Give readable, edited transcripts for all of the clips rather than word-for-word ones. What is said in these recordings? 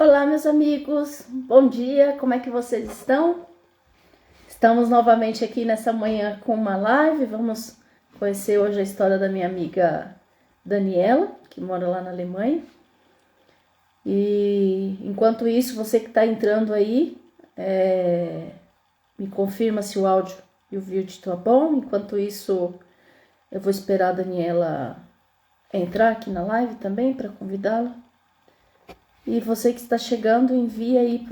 Olá, meus amigos, bom dia, como é que vocês estão? Estamos novamente aqui nessa manhã com uma live. Vamos conhecer hoje a história da minha amiga Daniela, que mora lá na Alemanha. E enquanto isso, você que está entrando aí, me confirma se o áudio e o vídeo estão bom. Enquanto isso, eu vou esperar a Daniela entrar aqui na live também para convidá-la. E você que está chegando, envia aí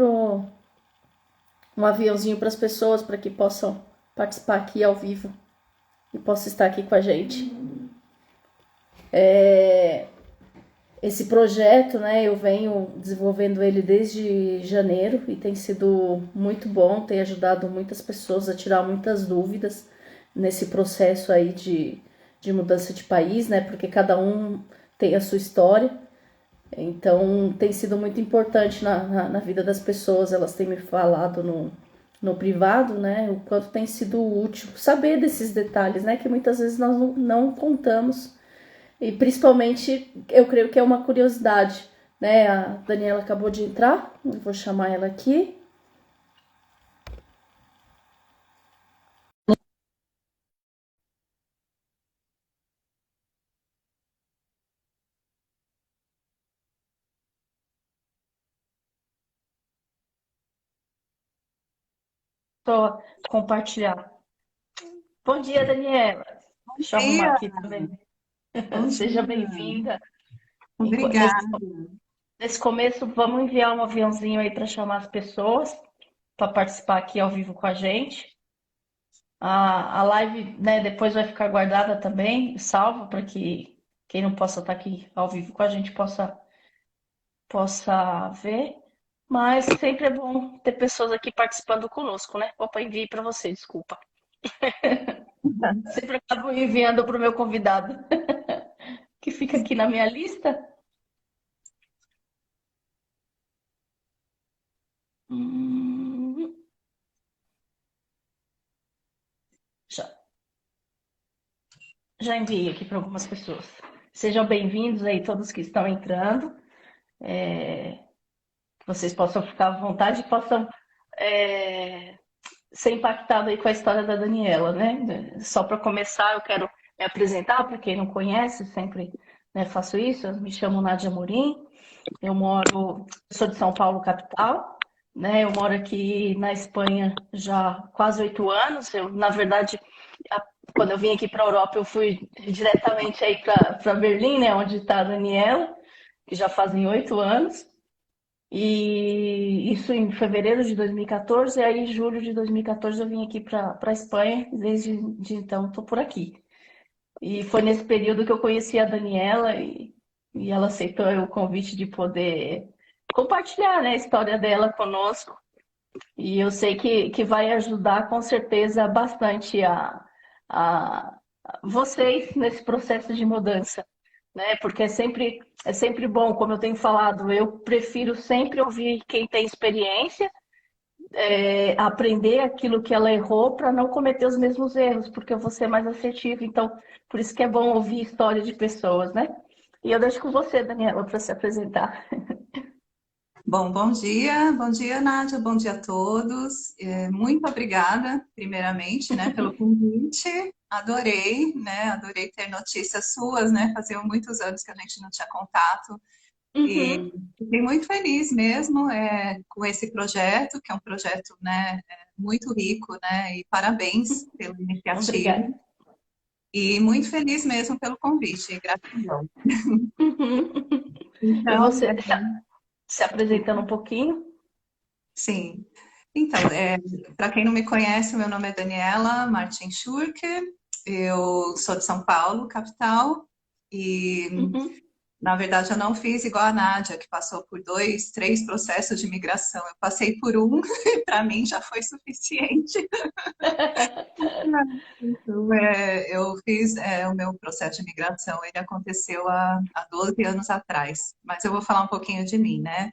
um aviãozinho para as pessoas para que possam participar aqui ao vivo e possam estar aqui com a gente. Esse projeto, né, eu venho desenvolvendo ele desde janeiro e tem sido muito bom, tem ajudado muitas pessoas a tirar muitas dúvidas nesse processo aí de mudança de país, né, porque cada um tem a sua história. Então tem sido muito importante na vida das pessoas. Elas têm me falado no privado, né, o quanto tem sido útil saber desses detalhes, né, que muitas vezes nós não contamos. E principalmente, eu creio que é uma curiosidade, né? A Daniela acabou de entrar, eu vou chamar ela aqui. Estou compartilhar. Bom dia, Daniela. Bom Deixa eu arrumar dia, aqui também. bom Seja dia. bem-vinda. Obrigada. Nesse começo, vamos enviar um aviãozinho aí para chamar as pessoas para participar aqui ao vivo com a gente. A live, né, depois vai ficar guardada também, salva para que quem não possa estar aqui ao vivo com a gente possa ver. Mas sempre é bom ter pessoas aqui participando conosco, né? Opa, enviei para você, desculpa. Sempre acabo enviando para o meu convidado, que fica aqui na minha lista. Hum, já, já enviei aqui para algumas pessoas. Sejam bem-vindos aí todos que estão entrando. Que vocês possam ficar à vontade e possam ser impactados aí com a história da Daniela, né? Só para começar, eu quero me apresentar para quem não conhece, sempre, né, faço isso. Eu me chamo Nádia Morim, sou de São Paulo, capital, né? Eu moro aqui na Espanha já há quase 8 anos. Eu, na verdade, quando eu vim aqui para a Europa, eu fui diretamente aí para Berlim, né, onde está a Daniela, que já fazem 8 anos. E isso em fevereiro de 2014, e aí em julho de 2014 eu vim aqui para a Espanha, desde então estou por aqui. E foi nesse período que eu conheci a Daniela e ela aceitou o convite de poder compartilhar, né, a história dela conosco. E eu sei que vai ajudar com certeza bastante a vocês nesse processo de mudança, né? Porque é sempre bom, como eu tenho falado, eu prefiro sempre ouvir quem tem experiência, aprender aquilo que ela errou para não cometer os mesmos erros, porque eu vou ser mais assertiva. Então, por isso que é bom ouvir história de pessoas, né? E eu deixo com você, Daniela, para se apresentar. Bom dia, Nádia, bom dia a todos. Muito obrigada, primeiramente, né, pelo convite. Adorei, né, adorei ter notícias suas, né, faziam muitos anos que a gente não tinha contato. E Uhum. fiquei muito feliz mesmo, com esse projeto, que é um projeto, né, muito rico, né, e parabéns pela iniciativa. Obrigada. E muito feliz mesmo pelo convite, gratidão. Uhum. E Então, você se apresentando um pouquinho? sim. Então, para quem não me conhece, meu nome é Daniela Martin Schurke, eu sou de São Paulo, capital, e Uhum. na verdade eu não fiz igual a Nádia, que passou por dois, três processos de migração. Eu passei por um e para mim já foi suficiente. Então, eu fiz o meu processo de migração, ele aconteceu há 12 anos atrás, mas eu vou falar um pouquinho de mim, né?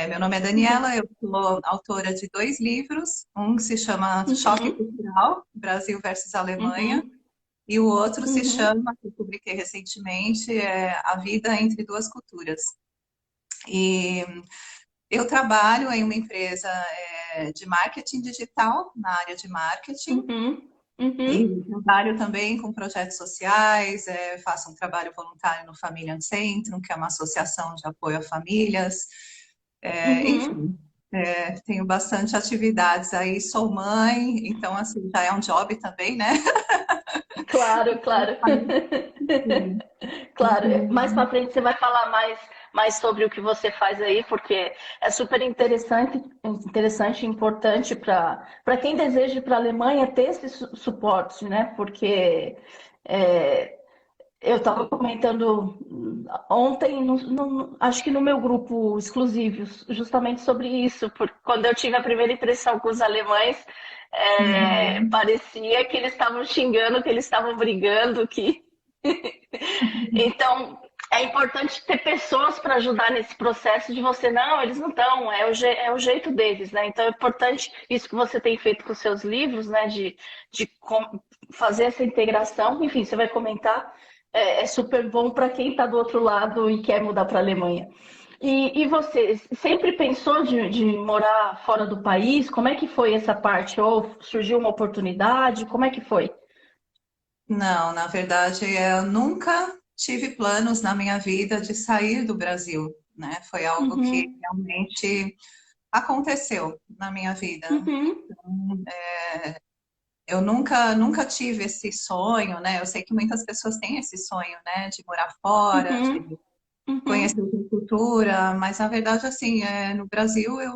Meu nome é Uhum. Daniela, eu sou autora de dois livros, um que se chama Choque Uhum. Cultural, Brasil versus Alemanha, Uhum. e o outro se Uhum. chama, que eu publiquei recentemente, A Vida entre Duas Culturas. E Eu trabalho em uma empresa de marketing digital, na área de marketing, Uhum. Uhum. e trabalho também com projetos sociais, faço um trabalho voluntário no Família Centrum, que é uma associação de apoio a famílias. Uhum. Enfim, tenho bastante atividades aí, sou mãe, então assim, já é um job também, né? Claro, claro. Sim. Claro, mais para frente você vai falar mais sobre o que você faz aí, porque é super interessante e importante para quem deseja ir para a Alemanha ter esse suporte, né? Porque é, eu estava comentando ontem, acho que no meu grupo exclusivo, justamente sobre isso, porque quando eu tive a primeira impressão com os alemães, Uhum. parecia que eles estavam xingando, que eles estavam brigando, que então, é importante ter pessoas para ajudar nesse processo de você, não, eles não estão, é o jeito deles, né? Então é importante isso que você tem feito com os seus livros, né? De fazer essa integração, enfim, você vai comentar, é super bom para quem está do outro lado e quer mudar para a Alemanha. E você sempre pensou de morar fora do país? Como é que foi essa parte? Ou surgiu uma oportunidade? Como é que foi? Não, na verdade, eu nunca tive planos na minha vida de sair do Brasil, né? Foi algo que Uhum, realmente aconteceu na minha vida. uhum, Eu nunca tive esse sonho, né? Eu sei que muitas pessoas têm esse sonho, né? De morar fora, uhum. de Uhum, conhecer outra cultura, mas na verdade, assim, no Brasil eu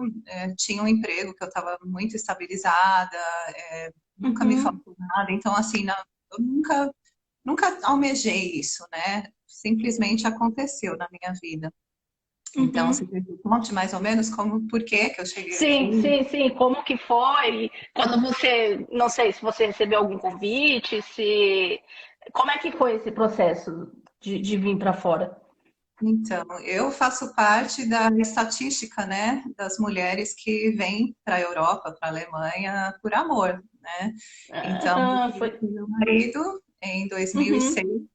tinha um emprego que eu estava muito estabilizada, nunca me uhum, faltou nada, então, assim, eu nunca almejei isso, né? Simplesmente aconteceu na minha vida. Então, se uhum. você conte mais ou menos como, por que eu cheguei Sim, aqui. sim, sim. Como que foi? Quando você, não sei se você recebeu algum convite, se como é que foi esse processo de vir para fora? Então, eu faço parte da estatística, né, das mulheres que vêm para a Europa, para a Alemanha, por amor, né? Então, eu Ah, foi. conheci meu marido em 2006. Uhum.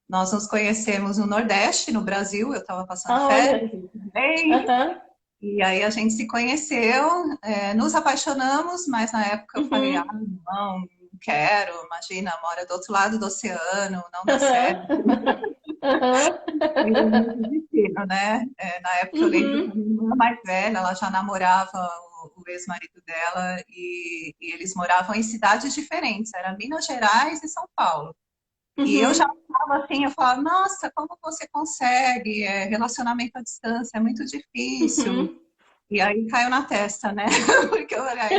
Nós nos conhecemos no Nordeste, no Brasil. Eu estava passando Ah, férias, olha. ele também. Aham. E aí a gente se conheceu, nos apaixonamos, mas na época eu falei, Uhum. não quero, imagina, mora do outro lado do oceano, não dá certo. Aham. Aham. Ainda muito destino, né? Na época eu lembro que a Uhum. minha irmã mais velha, ela já namorava o ex-marido dela e eles moravam em cidades diferentes, era Minas Gerais e São Paulo. E eu já Uhum. estava assim, eu falava, nossa, como você consegue? Relacionamento à distância é muito difícil. Uhum. E aí caiu na testa, né? Porque eu falei, "Ai,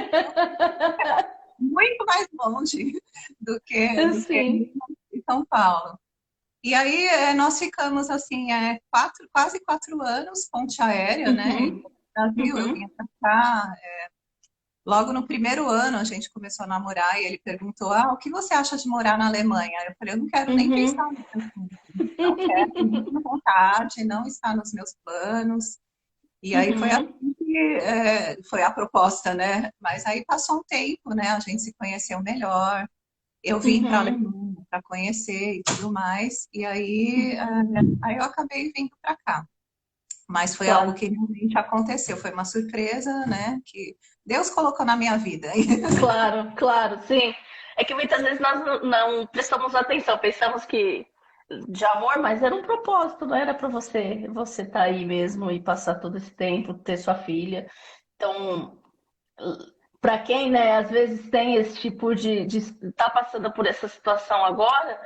muito mais longe do que Sim. em São Paulo. E aí nós ficamos assim, quase 4 anos, ponte aérea, né? Uhum. No Brasil, eu vinha Uhum. pra cá. Logo no primeiro ano a gente começou a namorar e ele perguntou: o que você acha de morar na Alemanha? Eu falei: eu não quero nem pensar Uhum. nisso, assunto. Não quero, não tenho vontade, não está nos meus planos. E aí foi Uhum. assim que foi a proposta, né? Mas aí passou um tempo, né? A gente se conheceu melhor. Eu vim para a Uhum. Alemanha para conhecer e tudo mais. E aí, Uhum. aí eu acabei vindo para cá. Mas foi algo Claro. que realmente aconteceu. Foi uma surpresa, né? Que Deus colocou na minha vida. Claro, claro, sim. É que muitas vezes nós não prestamos atenção, pensamos que de amor, mas era um propósito, não era para você estar aí mesmo e passar todo esse tempo, ter sua filha. Então, para quem, né, às vezes tem esse tipo de tá passando por essa situação agora,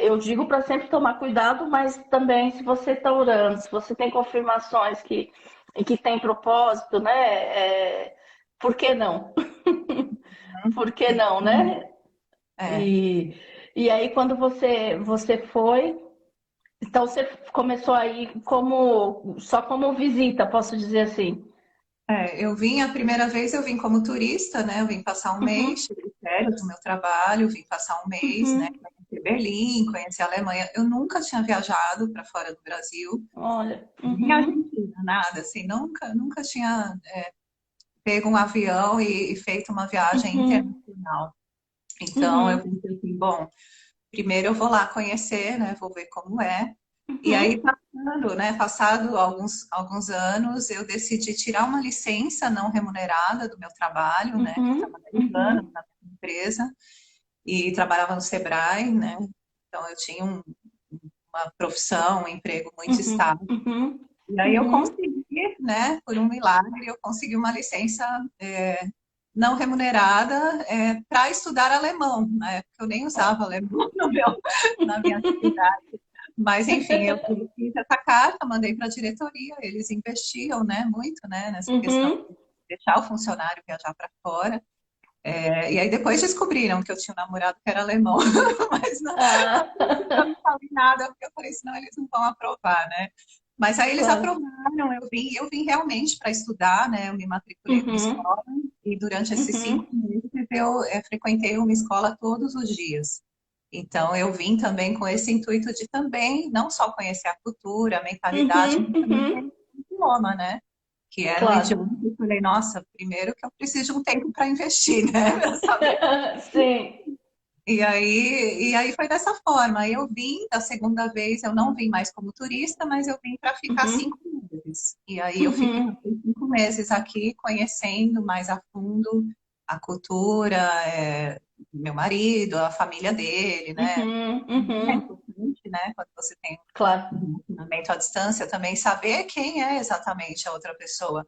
eu digo para sempre tomar cuidado, mas também se você está orando, se você tem confirmações que tem propósito, né, por que não? Por que não, né? É, E, e aí, quando você foi, então você começou aí só como visita, posso dizer assim. eu vim a primeira vez, eu vim como turista, né? Eu vim passar um mês, Uhum, tirei férias do meu trabalho, vim passar um mês, né? uhum, Conhecer Berlim, conhecer a Alemanha. Eu nunca tinha viajado para fora do Brasil, olha, nem uhum, Argentina, nada, assim, nunca tinha pego um avião e feito uma viagem uhum, internacional. Então eu uhum, pensei assim, bom, primeiro eu vou lá conhecer, né? Vou ver como é. E aí, Uhum, passando, né, passado alguns anos, eu decidi tirar uma licença não remunerada do meu trabalho, né, que eu uhum, estava 10 anos uhum, na minha empresa e trabalhava no Sebrae, né, então eu tinha uma profissão, um emprego muito uhum, estável. uhum, E aí eu uhum. consegui, né, por um milagre, eu consegui uma licença não remunerada para estudar alemão, né, porque eu nem usava alemão na minha atividade. Mas, enfim, eu fiz essa carta, mandei para a diretoria, eles investiam, né, muito, né, nessa questão Uhum. de deixar o funcionário viajar para fora. E aí depois descobriram que eu tinha um namorado que era alemão, mas não, Ah, eu não falei nada, porque eu falei, senão eles não vão aprovar, né? Mas aí eles claro. aprovaram, eu vim realmente para estudar, né? Eu me matriculei numa Uhum, escola e durante esses cinco uhum, meses eu frequentei uma escola todos os dias. Então eu vim também com esse intuito de também não só conhecer a cultura, a mentalidade, uhum, mas também uhum. conhecer o idioma, né? Que era um Claro. idioma que eu falei, nossa, primeiro que eu preciso de um tempo para investir, né? Para saber. Sim. E aí foi dessa forma. Eu vim da segunda vez, eu não vim mais como turista, mas eu vim para ficar Uhum, 5 meses. E aí eu fiquei uhum, 5 meses aqui, conhecendo mais a fundo a cultura, meu marido, a família dele, né? uhum, É uhum. importante, né? Quando você tem Claro. um relacionamento à distância, também saber quem é exatamente a outra pessoa,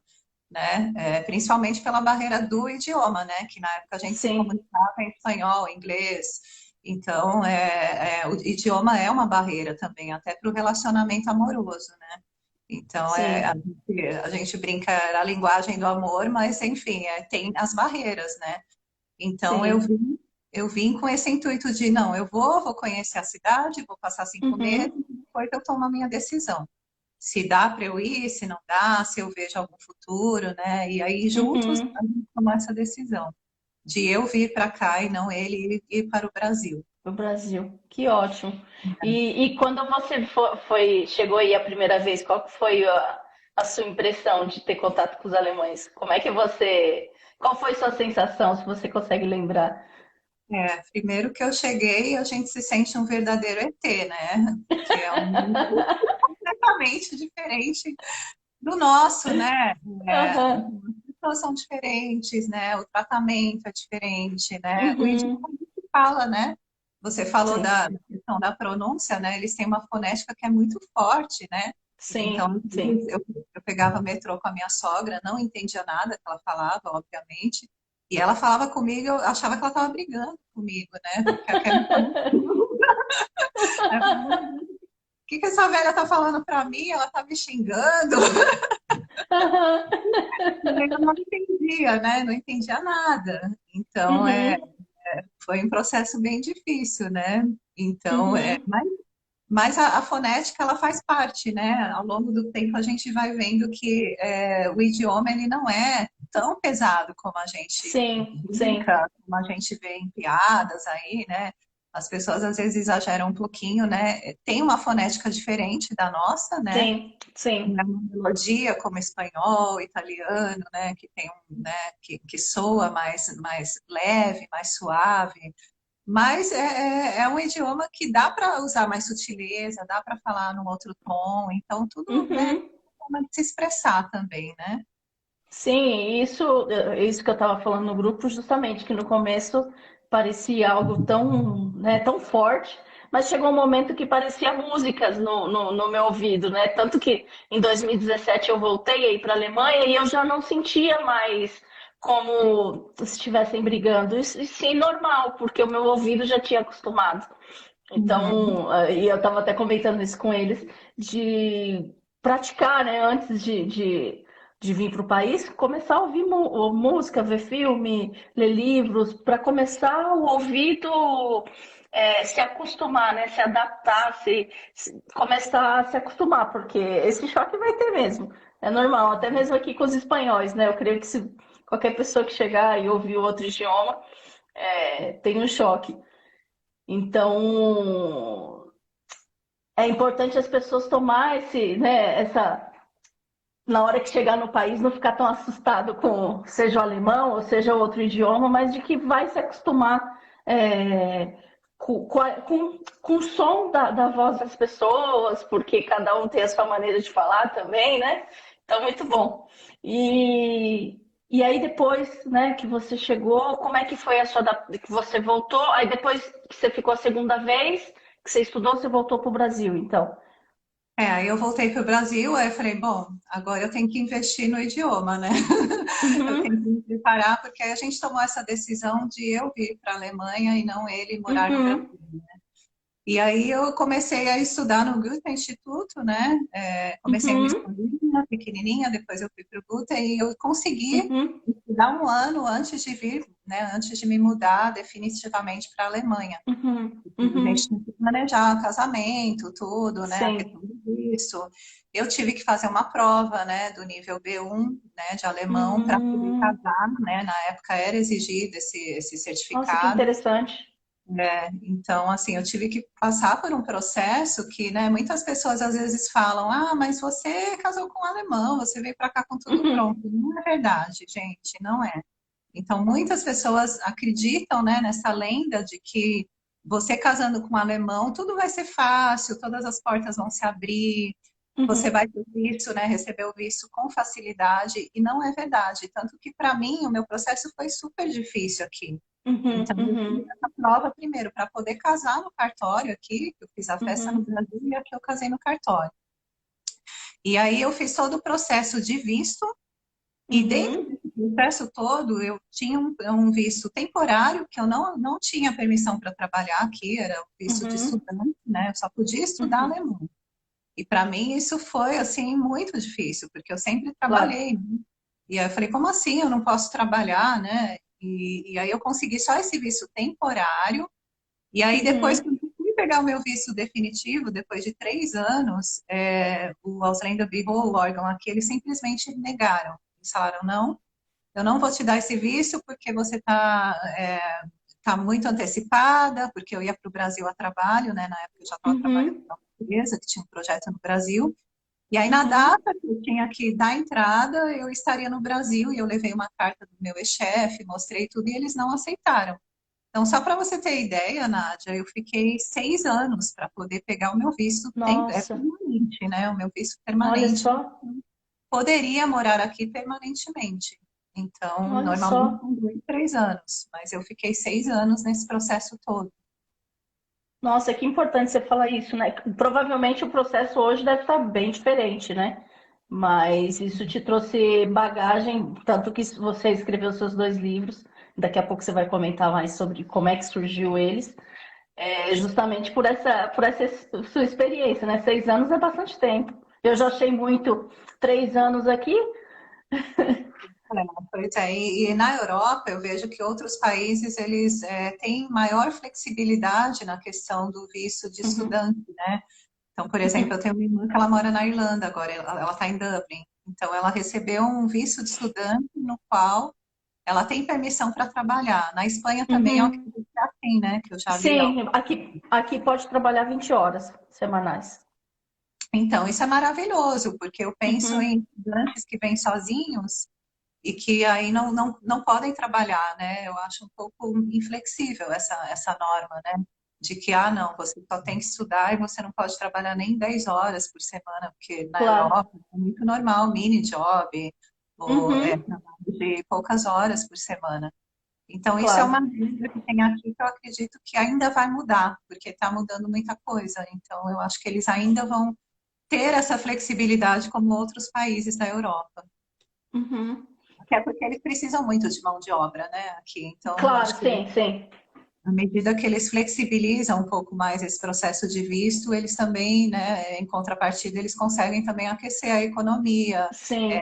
né? Principalmente pela barreira do idioma, né? Que na época a gente se Sim, comunicava em espanhol, inglês. Então, o idioma é uma barreira também, até para o relacionamento amoroso, né? Então, a sim, gente, a gente brinca, era a linguagem do amor, mas, enfim, tem as barreiras, né? Então, eu sim. vim, eu vim com esse intuito de, não, eu vou conhecer a cidade, vou passar 5 meses, Uhum, e depois eu tomo a minha decisão se dá para eu ir, se não dá, se eu vejo algum futuro, né? E aí juntos a uhum. gente tomar essa decisão de eu vir para cá e não ele ir para o Brasil. O Brasil. Que ótimo. E quando você chegou aí a primeira vez, qual que foi a sua impressão de ter contato com os alemães? Como é que você. Qual foi sua sensação, se você consegue lembrar? Primeiro que eu cheguei, a gente se sente um verdadeiro ET, né? Porque é um mundo completamente diferente do nosso, né? Aham. As pessoas são diferentes, né? O tratamento é diferente, né? O idioma Uhum. que fala, né? Você falou Sim, da questão da pronúncia, né? Eles têm uma fonética que é muito forte, né? Então, sim, às sim. vezes, eu pegava metrô com a minha sogra, não entendia nada que ela falava, obviamente, e ela falava comigo, eu achava que ela estava brigando comigo, né? Porque aquela Aí eu falava, o que que essa velha tá falando para mim? Ela tá me xingando. Aham. Eu não entendia, né? Não entendia nada. Então, Uhum. foi um processo bem difícil, né? Então, Uhum. mas a fonética, ela faz parte, né? Ao longo do tempo, a gente vai vendo que o idioma, ele não é tão pesado como a gente Sim, sim. brinca, como a gente vê em piadas aí, né? As pessoas, às vezes, exageram um pouquinho, né? Tem uma fonética diferente da nossa, né? Sim, sim. Uma melodia como espanhol, italiano, né, que tem né, que soa mais leve, mais suave, mas é um idioma que dá para usar mais sutileza, dá para falar num outro tom, então tudo, né, Uhum. forma de se expressar também, né? Sim, isso que eu estava falando no grupo, justamente, que no começo parecia algo tão, né, tão forte, mas chegou um momento que parecia músicas no meu ouvido, né? Tanto que em 2017 eu voltei aí para a Alemanha e eu já não sentia mais como se estivessem brigando. Isso sim, normal, porque o meu ouvido já tinha acostumado. Uhum. Então, e eu estava até comentando isso com eles, de praticar, né, antes de vir para o país, começar a ouvir música, ver filme, ler livros, para começar o ouvido se acostumar, né, se adaptar, começar a se acostumar, porque esse choque vai ter mesmo, é normal, até mesmo aqui com os espanhóis, né, eu creio que se qualquer pessoa que chegar e ouvir outro idioma, tem um choque. Então, é importante as pessoas tomar na hora que chegar no país, não ficar tão assustado com seja o alemão ou seja outro idioma, mas de que vai se acostumar com o som da voz das pessoas, porque cada um tem a sua maneira de falar também, né? Então, muito bom. E aí, depois, né, que você chegou, como é que foi a sua que você voltou? Aí, depois que você ficou a segunda vez, que você estudou, você voltou para o Brasil, então. Aí eu voltei para o Brasil, aí eu falei, bom, agora eu tenho que investir no idioma, né? Eu tenho Uhum, que me preparar, porque aí a gente tomou essa decisão de eu vir para a Alemanha e não ele morar no Brasil. uhum, E aí eu comecei a estudar no Goethe Instituto, né? Comecei numa uhum, escolinha pequenininha, depois eu fui para o Goethe e eu consegui uhum, estudar um ano antes de vir, né? Antes de me mudar definitivamente para a Alemanha. uhum, A gente uhum. tem que planejar casamento, tudo, né? A questão Sim. do visto. Eu tive que fazer uma prova, né? Do nível B1, né? De alemão para poder Hum, casar, né? Na época era exigido esse nossa, que certificado. interessante. Então, assim, eu tive que passar por um processo que, né, muitas pessoas às vezes falam: ah, mas você casou com um alemão, você veio para cá com tudo pronto. Uhum, Não é verdade, gente, não é. Então, muitas pessoas acreditam, né, nessa lenda de que você casando com um alemão, tudo vai ser fácil, todas as portas vão se abrir, você uhum, vai ter visto, né, receber o visto com facilidade, e não é verdade. Tanto que, para mim, o meu processo foi super difícil aqui. uhum, Então, eu fiz uhum, essa prova primeiro para poder casar no cartório aqui, que eu fiz a festa no uhum, Brasil e aqui eu casei no cartório. E aí eu fiz todo o processo de visto, e dentro uhum, desse processo todo eu tinha um visto temporário, que eu não tinha permissão para trabalhar aqui, era o visto de uhum, estudante, né? Eu só podia estudar uhum. alemão. E para mim isso foi, assim, muito difícil, porque eu sempre Claro. trabalhei, né? E aí eu falei, como assim eu não posso trabalhar, né? E aí eu consegui só esse visto temporário. E aí, depois que Uhum, eu fui pegar o meu visto definitivo, depois de 3 anos, o Ausländerbüro, o órgão aqui, eles simplesmente negaram. Eles falaram, não, eu não vou te dar esse visto porque você tá muito antecipada, porque eu ia para o Brasil a trabalho, né? Na época eu já estava trabalhando uhum, para uma empresa que tinha um projeto no Brasil. E aí, na uhum. data que eu tinha que dar entrada, eu estaria no Brasil e eu levei uma carta do meu ex-chefe, mostrei tudo e eles não aceitaram. Então, só para você ter ideia, Nádia, eu fiquei 6 anos para poder pegar o meu visto Nossa, permanente, né? O meu visto olha permanente. só, Poderia morar aqui permanentemente. Então, olha normalmente só. são 2, 3 anos, mas eu fiquei 6 anos nesse processo todo. Nossa, que importante você falar isso, né? Provavelmente o processo hoje deve estar bem diferente, né? Mas isso te trouxe bagagem, tanto que você escreveu seus 2 livros. Daqui a pouco você vai comentar mais sobre como é que surgiu eles. Justamente por essa sua experiência, né? 6 anos é bastante tempo. Eu já achei muito 3 anos aqui. Pois é, e na Europa eu vejo que outros países eles têm maior flexibilidade na questão do visto de Uhum, estudante, né? Então, por exemplo, eu uhum, tenho uma irmã que ela mora na Irlanda agora, ela está em Dublin. Então, ela recebeu um visto de estudante no qual ela tem permissão para trabalhar. Na Espanha também é o que uhum. já tem, né? Que eu já vi. Sim, aqui pode trabalhar 20 horas semanais. Então, isso é maravilhoso, porque eu penso Uhum, em estudantes que vêm sozinhos e que aí não podem trabalhar, né? Eu acho um pouco inflexível essa norma, né? De que, ah, não, você só tem que estudar e você não pode trabalhar nem 10 horas por semana, porque na claro. Europa é muito normal, mini job, ou Uhum, trabalho de poucas horas por semana. Então, isso é uma claro. regra que tem aqui que eu acredito que ainda vai mudar, porque está mudando muita coisa. Então, eu acho que eles ainda vão ter essa flexibilidade como outros países da Europa. Uhum. Até porque eles precisam muito de mão de obra, né, aqui. Então, eu Claro, acho que sim, sim. à medida que eles flexibilizam um pouco mais esse processo de visto, eles também, né, em contrapartida, eles conseguem também aquecer a economia, Sim, ter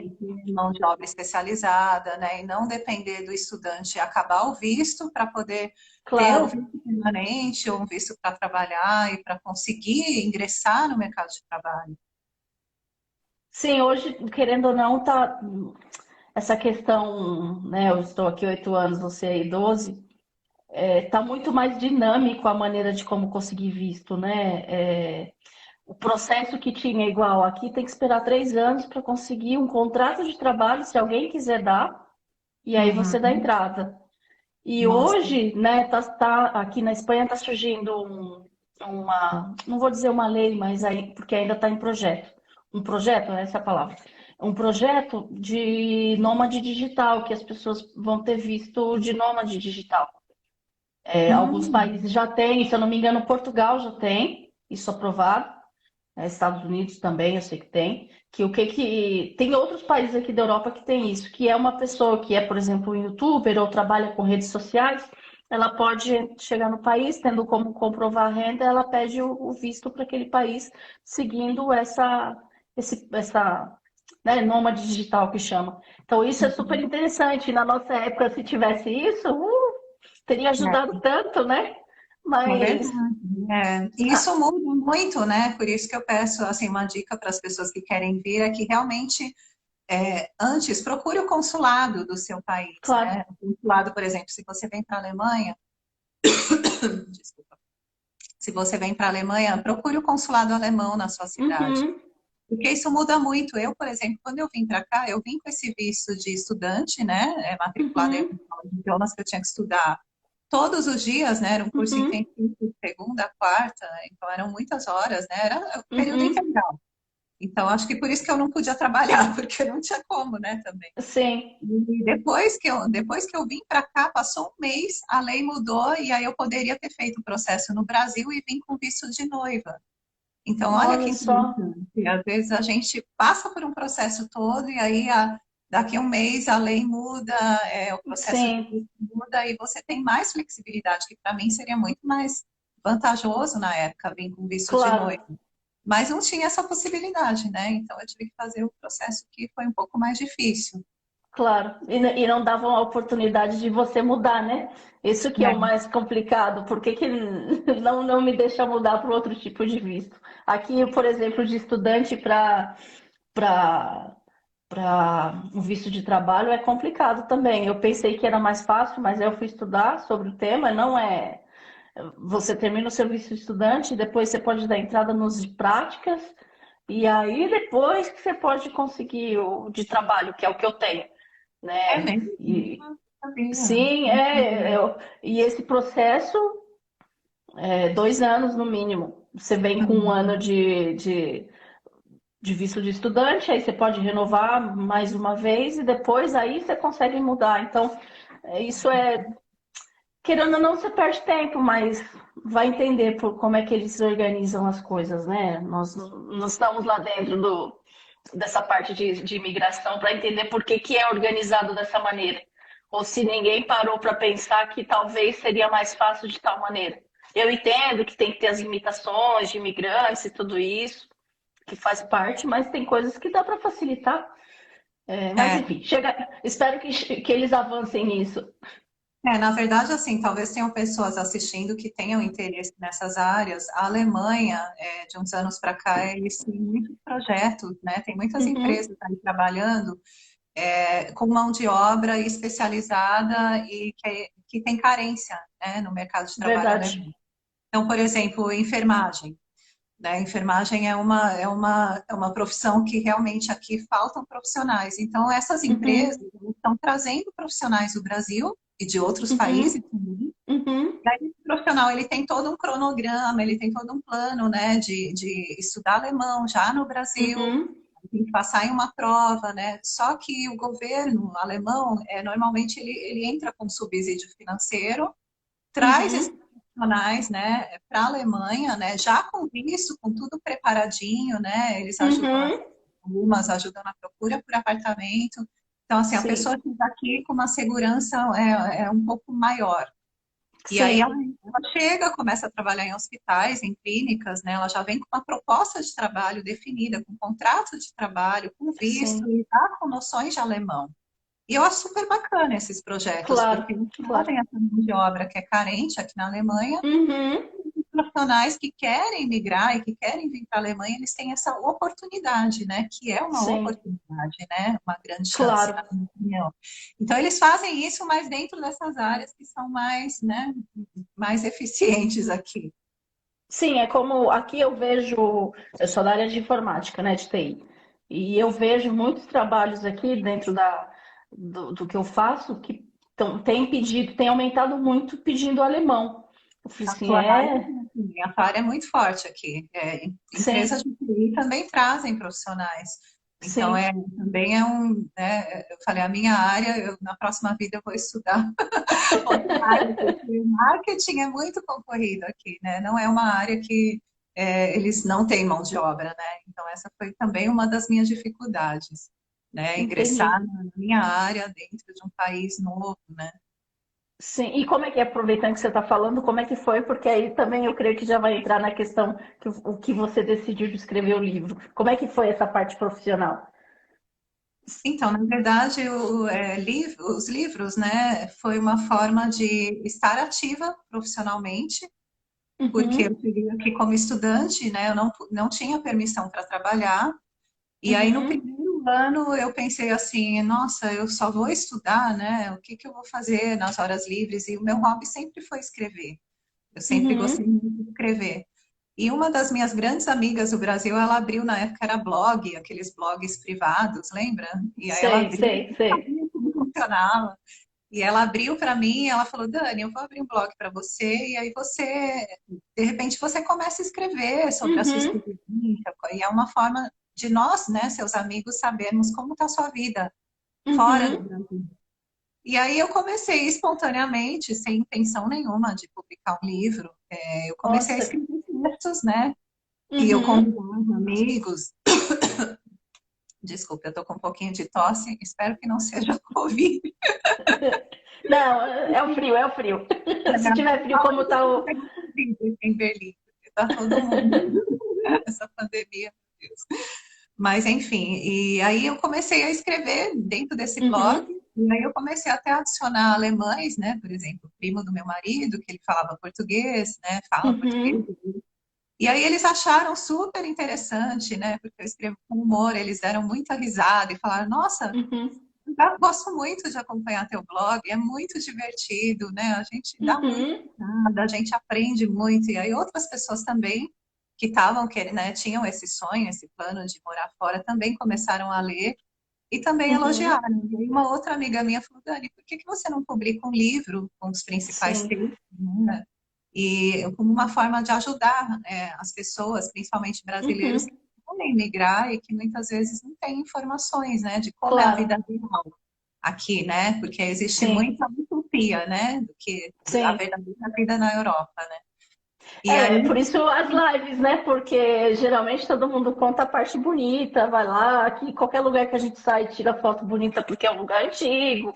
mão de obra especializada, né, e não depender do estudante acabar o visto para poder ter o claro. visto permanente ou um visto para trabalhar e para conseguir ingressar no mercado de trabalho. Sim, hoje, querendo ou não, tá essa questão, né? Eu estou aqui 8 anos, você aí 12, tá muito mais dinâmico a maneira de como conseguir visto, né? O processo que tinha igual aqui tem que esperar 3 anos para conseguir um contrato de trabalho, se alguém quiser dar, e aí você dá Uhum. entrada. E Nossa. hoje, né, aqui na Espanha está surgindo não vou dizer uma lei, mas aí, porque ainda está em projeto. Um projeto, essa é a palavra. Um projeto de nômade digital, que as pessoas vão ter visto de nômade digital. Alguns Hum, países já têm, se eu não me engano, Portugal já tem isso aprovado. Estados Unidos também, eu sei que tem. Que tem outros países aqui da Europa que tem isso, que é uma pessoa que é, por exemplo, um youtuber ou trabalha com redes sociais, ela pode chegar no país, tendo como comprovar a renda, ela pede o visto para aquele país, seguindo essa, né, nômade digital que chama. Então, isso é super interessante. Na nossa época, se tivesse isso, teria é, ajudado tanto, né? é verdade. Mas, E ah, isso muda muito, né? Por isso que eu peço assim uma dica para as pessoas que querem vir é que realmente antes procure o consulado do seu país, claro. né? O consulado, por exemplo, se você vem para a Alemanha, desculpa, se você vem para a Alemanha, procure o consulado alemão na sua cidade. Uhum, Porque isso muda muito. Eu, por exemplo, quando eu vim para cá, eu vim com esse visto de estudante, né? Matriculada em uhum, uma de idiomas que eu tinha que estudar todos os dias, né? Era um curso uhum. intensivo, segunda, quarta, então eram muitas horas, né? Era período Uhum, integral. Então, acho que por isso que eu não podia trabalhar, porque não tinha como, né, também. sim. E depois que eu vim para cá, passou um mês, a lei mudou e aí eu poderia ter feito o processo no Brasil e vim com visto de noiva. Então, olha que Olha só. interessante. Às vezes a gente passa por um processo todo e aí daqui a um mês a lei muda, o processo de Sim, visto muda e você tem mais flexibilidade, que para mim seria muito mais vantajoso na época vir com visto de noiva. claro, Mas não tinha essa possibilidade, né? Então eu tive que fazer o processo que foi um pouco mais difícil. claro. E não davam a oportunidade de você mudar, né? Isso que é o É, mais complicado. Por que que não me deixa mudar para outro tipo de visto? Aqui, por exemplo, de estudante para um visto de trabalho é complicado também. Eu pensei que era mais fácil, mas eu fui estudar sobre o tema, não é. Você termina o seu visto de estudante, depois você pode dar entrada nos de práticas, e aí depois que você pode conseguir o de trabalho, que é o que eu tenho, é né? mesmo? E Não sabia. sim, e esse processo é 2 anos no mínimo. Você vem com um ano de visto de estudante, aí você pode renovar mais uma vez e depois aí você consegue mudar. Então, isso querendo ou não, você perde tempo, mas vai entender por como é que eles organizam as coisas, né? Nós não estamos lá dentro dessa parte de imigração para entender por que, que é organizado dessa maneira. Ou se ninguém parou para pensar que talvez seria mais fácil de tal maneira. Eu entendo que tem que ter as limitações de imigrantes e tudo isso, que faz parte, mas tem coisas que dá para facilitar. Mas É, enfim, espero que eles avancem nisso. na verdade, assim, talvez tenham pessoas assistindo que tenham interesse nessas áreas. A Alemanha, de uns anos para cá, eles têm muitos projetos, né? Tem muitas Uhum, empresas aí trabalhando com mão de obra especializada e que tem carência, né, no mercado de trabalho verdade. alemão. Então, por exemplo, enfermagem. Né? Enfermagem é uma profissão que realmente aqui faltam profissionais. Então, essas empresas Uhum, estão trazendo profissionais do Brasil e de outros países uhum, também. uhum, E aí, esse profissional ele tem todo um cronograma, ele tem todo um plano, né, de estudar alemão já no Brasil, uhum, tem que passar em uma prova, né? Só que o governo alemão, normalmente ele entra com subsídio financeiro, traz esses uhum, profissionais, né, para a Alemanha, né, já com visto, com tudo preparadinho, né? Eles ajudam, uhum. algumas ajudam na procura por apartamento. Então, assim, a pessoa Sim, chega aqui com uma segurança um pouco maior. E aí ela, sim, ela chega, começa a trabalhar em hospitais, em clínicas, né? Ela já vem com uma proposta de trabalho definida, com contrato de trabalho, com visto, sim. e já com noções de alemão. E eu acho super bacana esses projetos, porque Claro, eles claro. trazem essa mão de obra que é carente aqui na Alemanha, Uhum, e os profissionais que querem migrar e que querem vir para a Alemanha, eles têm essa oportunidade, né? Que é uma sim, oportunidade, né? Uma grande chance, na claro. minha opinião. Então, eles fazem isso, mas dentro dessas áreas que são mais, né, mais eficientes aqui. Sim, é como aqui eu sou da área de informática, né, de TI, e eu vejo muitos trabalhos aqui dentro do que eu faço que Então, tem pedido, tem aumentado muito pedindo alemão. Eu falei A assim, sua área, assim, a sua área é muito forte aqui. Empresas sim, de TI também trazem profissionais. Então, sim, também é um, né, eu falei, a minha área, na próxima vida eu vou estudar outra área, porque o marketing é muito concorrido aqui, né? Não é uma área que eles não têm mão de obra, né? Então, essa foi também uma das minhas dificuldades, né? Ingressar entendi. na minha área dentro de um país novo, né? Sim, e como é que é, aproveitando que você está falando, como é que foi? Porque aí também eu creio que já vai entrar na questão que o que você decidiu de escrever o livro. Como é que foi essa parte profissional? Então, na verdade, os livros, né, foi uma forma de estar ativa profissionalmente, porque eu Uhum, cheguei aqui como estudante, né, eu não tinha permissão para trabalhar, e aí no uhum, primeiro ano eu pensei assim, nossa, eu só vou estudar, né, o que que eu vou fazer nas horas livres? E o meu hobby sempre foi escrever, eu sempre gostei uhum. muito de escrever. E uma das minhas grandes amigas do Brasil, ela abriu, na época era blog, aqueles blogs privados, lembra? E aí ela Sei, abriu, sei, sei. como funcionava. E ela abriu para mim, ela falou, Dani, eu vou abrir um blog para você, e aí você, de repente, você começa a escrever sobre a sua Uhum, experiência, e é uma forma de nós, né, seus amigos, sabermos como está a sua vida fora do uhum. Brasil. E aí eu comecei espontaneamente, sem intenção nenhuma de publicar um livro. Eu comecei a Nossa. escrever textos, né? E eu Uhum. convidava amigos. Desculpa, eu tô com um pouquinho de tosse, espero que não seja Covid. Não, é o frio, é o frio. Se tiver frio como tá o. Pegou Covid em Berlim, porque tá todo mundo essa pandemia, meu Deus. Mas enfim, e aí eu comecei a escrever dentro desse blog, Uhum, e aí eu comecei até a adicionar alemães, né? Por exemplo, o primo do meu marido, que ele falava português, né? Fala português. uhum, E aí eles acharam super interessante, né? Porque eu escrevo com humor, eles deram muita risada e falaram, nossa, uhum, eu gosto muito de acompanhar teu blog, é muito divertido, né? A gente dá muito uhum, risada, a gente aprende muito. E aí outras pessoas também que estavam, né, tinham esse sonho, esse plano de morar fora, também começaram a ler e também uhum. elogiaram. E aí uma outra amiga minha falou, Dani, por que que você não publica um livro com os principais Sim, temas, né? E como uma forma de ajudar as pessoas, principalmente brasileiros, que uhum, querem migrar e que muitas vezes não têm informações, né, de como é a vida claro, real aqui, né? Porque existe sim, muita utopia, né, do que a sim. verdadeira vida na Europa, né? E É, aí, por isso as lives, né? Porque geralmente todo mundo conta a parte bonita, vai lá, aqui, qualquer lugar que a gente sai, tira foto bonita porque é um lugar antigo,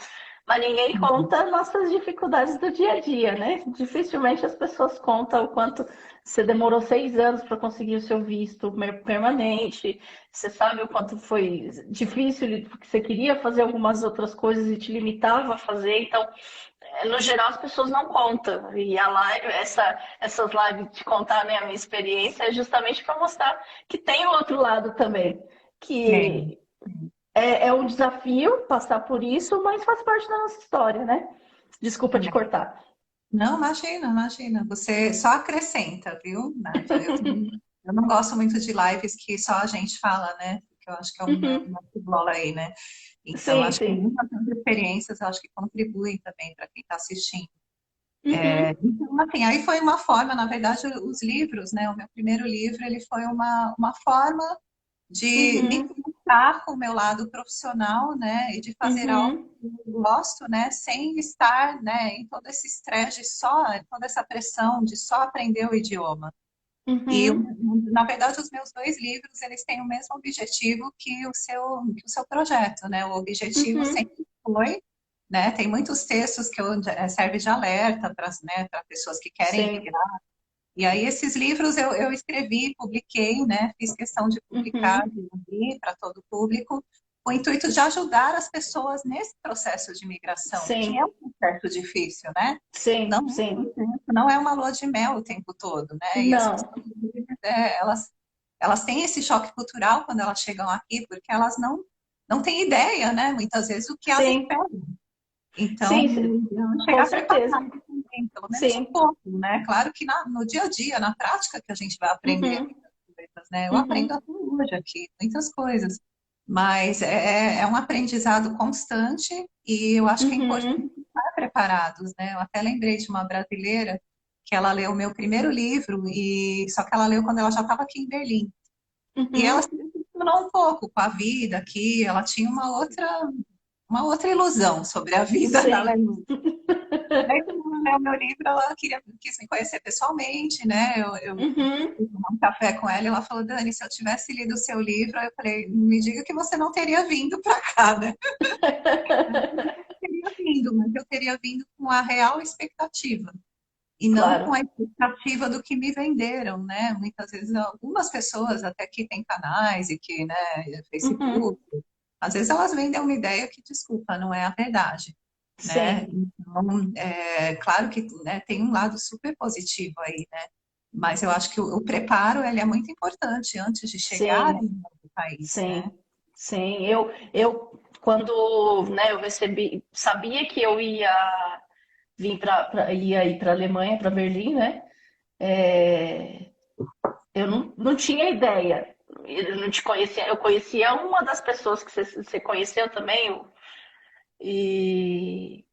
mas ninguém conta nossas dificuldades do dia a dia, né? Dificilmente as pessoas contam o quanto você demorou 6 anos para conseguir o seu visto permanente, você sabe o quanto foi difícil, porque você queria fazer algumas outras coisas e te limitava a fazer, então no geral as pessoas não contam. E a live, essas lives de contar, né, a minha experiência é justamente para mostrar que tem o outro lado também. é, Que é um desafio passar por isso, mas faz parte da nossa história, né? Desculpa te é. cortar. Não, imagina, imagina. Você só acrescenta, viu, Nádia? Eu não gosto muito de lives que só a gente fala, né? Porque eu acho que é Uhum. uma bola aí, né? Então, Sim, acho que sim. muitas das experiências, eu acho que contribuem também para quem está assistindo. Uhum. Então, assim, aí foi uma forma, na verdade, os livros, né? O meu primeiro livro, ele foi uma forma de me Uhum. conectar com o meu lado profissional, né, e de fazer algo Uhum. que eu gosto, né, sem estar, né, em todo esse estresse de só, toda essa pressão de só aprender o idioma. E, Uhum. na verdade, os meus dois livros, eles têm o mesmo objetivo que o seu projeto, né, o objetivo Uhum. sempre foi, né, tem muitos textos que serve de alerta para, né, para pessoas que querem Sim. migrar. E aí esses livros eu escrevi, publiquei, né? Fiz questão de publicar, Uhum. de abrir para todo o público, com o intuito de ajudar as pessoas nesse processo de migração, que é Sim. um processo difícil, né? Não, Sim. Sim. não é uma lua de mel o tempo todo, né? E as Não. pessoas, elas têm esse choque cultural quando elas chegam aqui, porque elas não têm ideia, né? Muitas vezes o que as Sim. espera. Então, Sim, sim. Com chegar certeza. preparado também, pelo menos um Sim. pouco, né? Claro que no dia a dia, na prática, que a gente vai aprender Uhum. muitas coisas, né? Eu aprendo Uhum. até hoje aqui, muitas coisas. Mas é um aprendizado constante e eu acho que é importante Uhum. estar preparados, né? Eu até lembrei de uma brasileira que ela leu o meu primeiro livro, e só que ela leu quando ela já estava aqui em Berlim. E ela Uhum. se decepcionou um pouco com a vida aqui, ela tinha uma outra ilusão sobre a vida na Sim. Alemanha. Daí, quando ela leu o meu livro, ela quis me conhecer pessoalmente, né? Eu Uhum. fui tomar um café com ela e ela falou, Dani, se eu tivesse lido o seu livro, eu falei, me diga que você não teria vindo para cá, né? Eu teria vindo, mas eu teria vindo com a real expectativa e não com Claro. a expectativa do que me venderam, né? Muitas vezes algumas pessoas até que têm canais e que, né, Uhum. Facebook, às vezes elas vendem uma ideia que, desculpa, não é a verdade, né? Sim. Então, é claro que, né, tem um lado super positivo aí, né? Mas eu acho que o preparo, ele é muito importante antes de chegar Sim. em outro país, né? Sim. Sim. Eu quando, né, eu recebi, sabia que eu ia vir ia ir para Alemanha, para Berlim, né? É, eu não tinha ideia. Eu não te conhecia. Eu conhecia uma das pessoas que você conheceu também, e,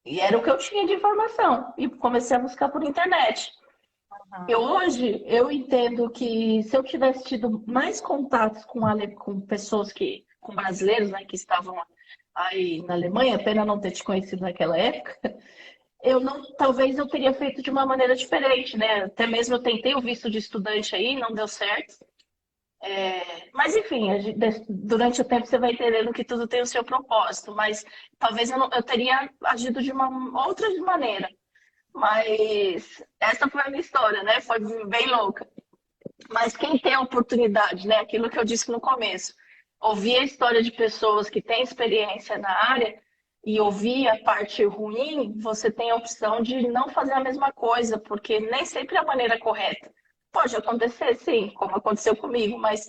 e era o que eu tinha de informação. E comecei a buscar por internet. Hoje eu entendo que se eu tivesse tido mais contatos com pessoas com brasileiros, né, que estavam aí na Alemanha, pena não ter te conhecido naquela época, eu não, talvez eu teria feito de uma maneira diferente, né? Até mesmo eu tentei o visto de estudante aí, não deu certo. Mas enfim, durante o tempo você vai entendendo que tudo tem o seu propósito, mas talvez eu teria agido de uma outra maneira. Mas essa foi a minha história, né? Foi bem louca. Mas quem tem a oportunidade, né? Aquilo que eu disse no começo, ouvir a história de pessoas que têm experiência na área e ouvir a parte ruim, você tem a opção de não fazer a mesma coisa, porque nem sempre é a maneira correta. Pode acontecer, sim, como aconteceu comigo, mas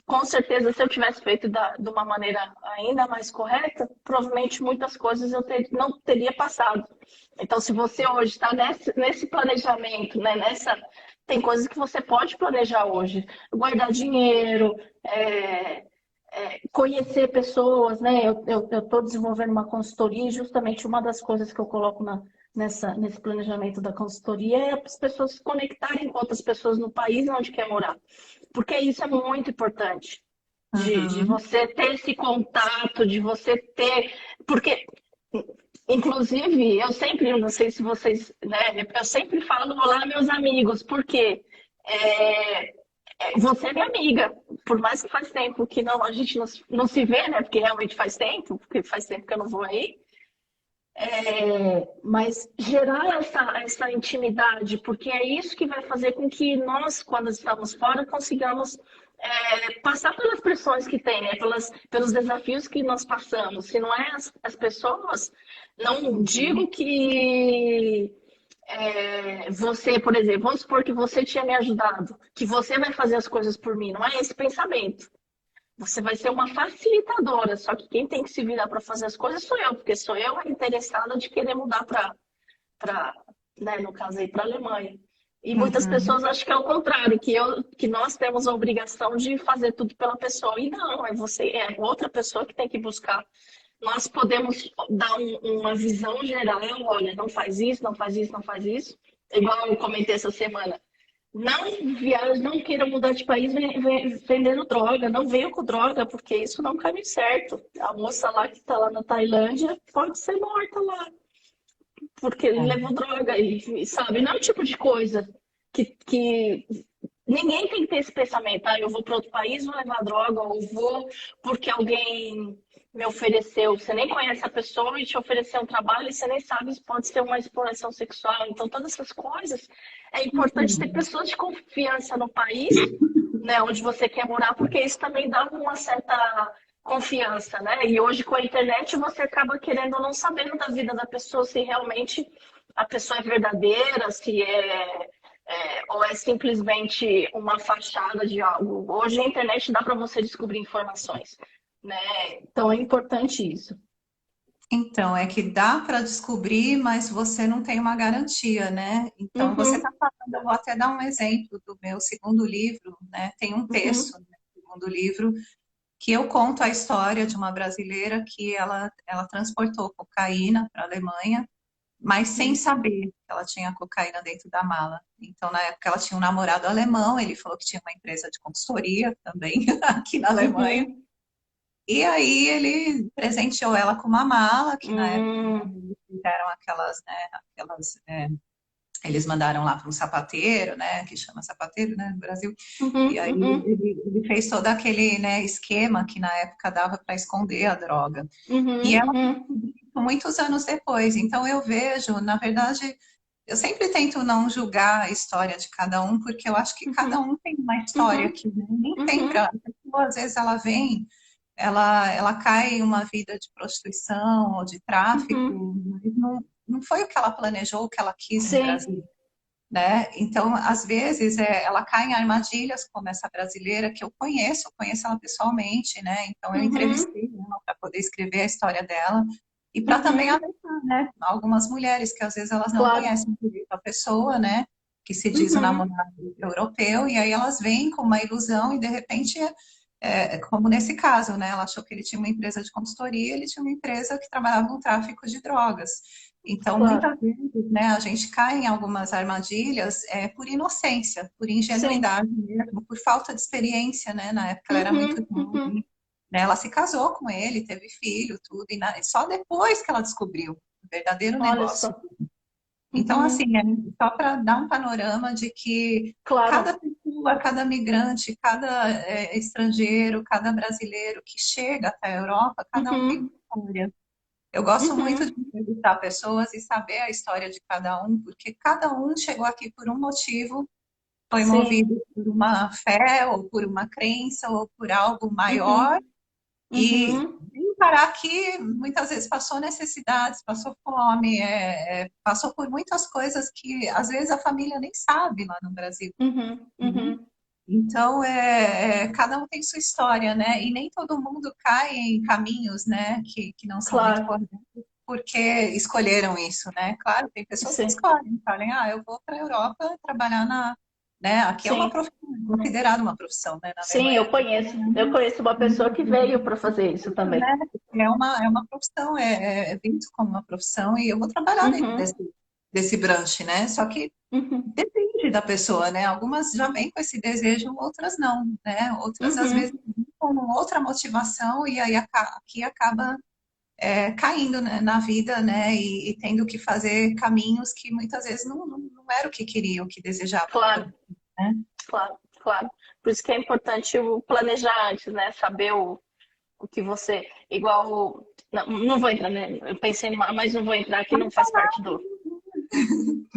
com certeza, se eu tivesse feito de uma maneira ainda mais correta, provavelmente muitas coisas não teria passado. Então, se você hoje está nesse planejamento, né, tem coisas que você pode planejar hoje. Guardar dinheiro, é, conhecer pessoas, né? Eu estou desenvolvendo uma consultoria e justamente uma das coisas que eu coloco nesse planejamento da consultoria é as pessoas se conectarem com outras pessoas no país onde quer morar. Porque isso é muito importante. De Uhum. você ter esse contato, de você ter. Porque, inclusive, eu sempre, não sei se vocês, né? Eu sempre falo, olá, meus amigos, porque é, você é minha amiga, por mais que faz tempo que a gente não se vê, né? Porque realmente faz tempo, porque faz tempo que eu não vou aí. Mas gerar essa intimidade, porque é isso que vai fazer com que nós, quando estamos fora, consigamos passar pelas pressões que tem, né? Pelos desafios que nós passamos. Se não é as pessoas, não digo que você, por exemplo, vamos supor que você tinha me ajudado, que você vai fazer as coisas por mim. Não é esse pensamento. Você vai ser uma facilitadora, só que quem tem que se virar para fazer as coisas sou eu, porque sou eu a interessada de querer mudar para, né, no caso aí, para a Alemanha. E muitas Uhum. pessoas acham que é o contrário, que nós temos a obrigação de fazer tudo pela pessoa. E não, é outra pessoa que tem que buscar. Nós podemos dar uma visão geral, olha, não faz isso, não faz isso, não faz isso. Igual eu comentei essa semana. Não viaje, não queira mudar de país vendendo droga, não venha com droga, porque isso não é um caminho certo. A moça lá que está lá na Tailândia pode ser morta lá, porque ele levou droga, e sabe, não é o tipo de coisa que ninguém tem que ter esse pensamento, ah, eu vou para outro país, vou levar droga, ou vou porque alguém me ofereceu. Você nem conhece a pessoa e te ofereceu um trabalho e você nem sabe se pode ser uma exploração sexual. Então, todas essas coisas, é importante ter Uhum. pessoas de confiança no país, né, onde você quer morar, porque isso também dá uma certa confiança, né? E hoje com a internet você acaba querendo ou não sabendo da vida da pessoa, se realmente a pessoa é verdadeira, se ou é simplesmente uma fachada de algo. Hoje a internet dá para você descobrir informações, né? Então é importante isso. Então, é que dá para descobrir, mas você não tem uma garantia, né? Então, você está Uhum, falando, eu vou até dar um exemplo do meu segundo livro, né? Tem um texto uhum, no meu segundo livro que eu conto a história de uma brasileira que ela transportou cocaína para a Alemanha mas sem saber que ela tinha cocaína dentro da mala. Então, na época, ela tinha um namorado alemão, ele falou que tinha uma empresa de consultoria também aqui na Alemanha. Uhum. E aí ele presenteou ela com uma mala, que na época Hum. eles fizeram aquelas, né, eles mandaram lá para um sapateiro, né, que chama sapateiro, né, no Brasil. E Uhum. aí Uhum. ele fez todo aquele, né, esquema que na época dava para esconder a droga. E Uhum. ela Uhum. descobriu muitos anos depois. Então eu vejo, na verdade, eu sempre tento não julgar a história de cada um, porque eu acho que cada Uhum. um tem uma história Uhum. que nem sempre Uhum. a pessoa, às vezes ela vem, ela cai em uma vida de prostituição ou de Uhum. tráfico, mas não foi o que ela planejou, o que ela quis no Sim. Brasil, né? Então, às vezes, ela cai em armadilhas como essa brasileira que eu conheço ela pessoalmente, né? Então, eu Uhum. entrevistei ela para poder escrever a história dela e para também Uhum. alertar, né? Algumas mulheres que às vezes elas não Claro. conhecem direito a pessoa, né? Que se diz o Uhum. namorado europeu, e aí elas vêm com uma ilusão e de repente, como nesse caso, né? Ela achou que ele tinha uma empresa de consultoria, ele tinha uma empresa que trabalhava com tráfico de drogas. Então, Claro. muitas vezes, né, a gente cai em algumas armadilhas por inocência, por Sim. ingenuidade mesmo, por falta de experiência, né? Na época ela era muito Uhum. jovem, Uhum. né? Ela se casou com ele, teve filho, tudo, e só depois que ela descobriu o verdadeiro Olha negócio. só. Então, assim, Uhum. só para dar um panorama de que cada Claro. pessoa, cada migrante, cada estrangeiro, cada brasileiro que chega até a Europa, cada um tem uma Uhum. história. Eu gosto muito de Uhum. entrevistar pessoas e saber a história de cada um, porque cada um chegou aqui por um motivo, foi Sim. movido por uma fé, ou por uma crença, ou por algo maior, Uhum. e Uhum. sem parar que muitas vezes passou necessidades, passou fome, passou por muitas coisas que às vezes a família nem sabe lá no Brasil, Uhum. né? Uhum. Então, cada um tem sua história, né? E nem todo mundo cai em caminhos, né, que não são muito Claro. corretos porque escolheram isso, né? Claro, tem pessoas que Sim. escolhem, falem, eu vou para a Europa trabalhar né? Aqui é uma Sim. profissão, considerada uma profissão, né? Na Sim, Alemanha, eu conheço. Eu conheço uma pessoa que veio para fazer isso também. né? É uma profissão, é visto como uma profissão e eu vou trabalhar dentro Uhum. desse branche, né? Só que Uhum. depende da pessoa, né? Algumas já vêm com esse desejo, outras não, né? Outras, às vezes, Uhum. vêm com outra motivação e aí aqui acaba caindo, né, na vida, né? E tendo que fazer caminhos que muitas vezes não era o que queria, o que desejava, Claro, né? claro, claro. Por isso que é importante o planejar antes, né? Saber o que você. Igual. Não, não vou entrar, né? Eu pensei, mas não vou entrar, que não faz parte do.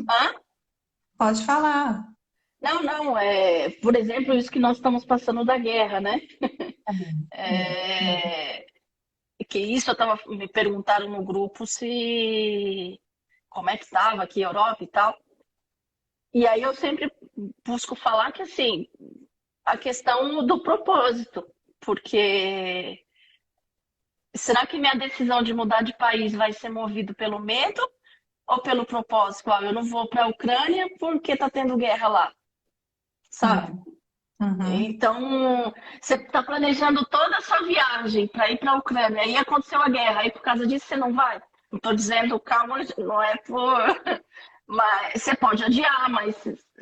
Hã? Pode falar. Não, não. Por exemplo, isso que nós estamos passando da guerra, né? É, que isso eu estava me perguntaram no grupo se como é que estava aqui a Europa e tal. E aí eu sempre busco falar que assim, a questão do propósito, porque será que minha decisão de mudar de país vai ser movido pelo medo ou pelo propósito? Eu não vou para a Ucrânia porque está tendo guerra lá, sabe? Uhum. Uhum. Então, você está planejando toda a sua viagem para ir para a Ucrânia, aí aconteceu a guerra, aí por causa disso você não vai. Não estou dizendo, calma, não é por. Mas você pode adiar, mas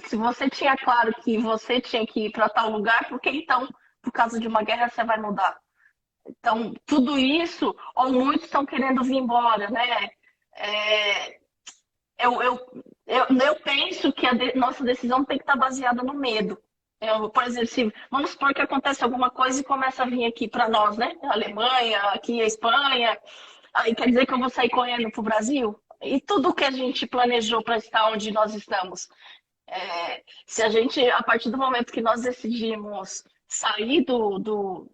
se você tinha claro que você tinha que ir para tal lugar, por que então, por causa de uma guerra, você vai mudar? Então, tudo isso, ou muitos estão querendo vir embora, né? É, eu penso que nossa decisão tem que estar baseada no medo. Por exemplo, vamos supor que acontece alguma coisa e começa a vir aqui para nós, né? A Alemanha, aqui a Espanha, aí quer dizer que eu vou sair correndo para o Brasil? E tudo que a gente planejou para estar onde nós estamos. Se a gente, a partir do momento que nós decidimos sair do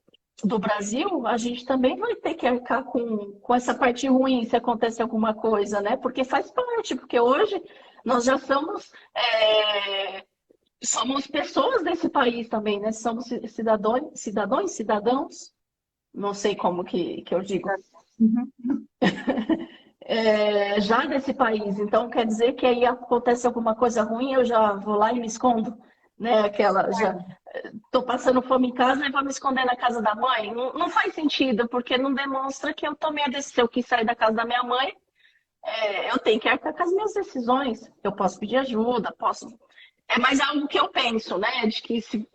Brasil, a gente também vai ter que arcar com essa parte ruim se acontecer alguma coisa, né? Porque faz parte, porque hoje nós já somos pessoas desse país também, né? Somos cidadãos, não sei como que eu digo, Uhum. já desse país. Então quer dizer que aí acontece alguma coisa ruim, eu já vou lá e me escondo, né? Aquela já estou passando fome em casa e vou me esconder na casa da mãe. Não, não faz sentido, porque não demonstra que eu tomei a decisão, que sair da casa da minha mãe eu tenho que arcar com as minhas decisões. Eu posso pedir ajuda, posso. É mais algo que eu penso, né? De que se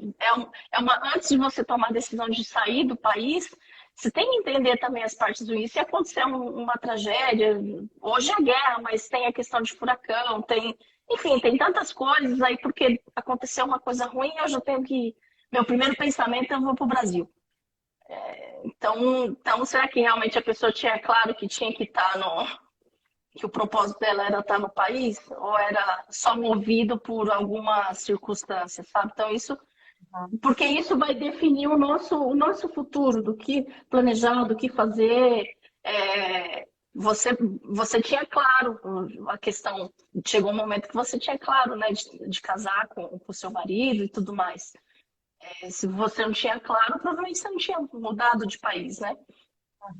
antes de você tomar a decisão de sair do país, você tem que entender também as partes do isso. Se acontecer uma tragédia, hoje é guerra, mas tem a questão de furacão, enfim, tem tantas coisas aí, porque aconteceu uma coisa ruim, eu já tenho que. Meu primeiro pensamento é eu vou para o Brasil. Então, será que realmente a pessoa tinha claro que tinha que estar que o propósito dela era estar no país, ou era só movido por alguma circunstância, sabe? Então, porque isso vai definir o nosso futuro, do que planejar, do que fazer. É, você tinha claro a questão, chegou um momento que você tinha claro, né, de casar com o seu marido e tudo mais. Se você não tinha claro, provavelmente você não tinha mudado de país, né?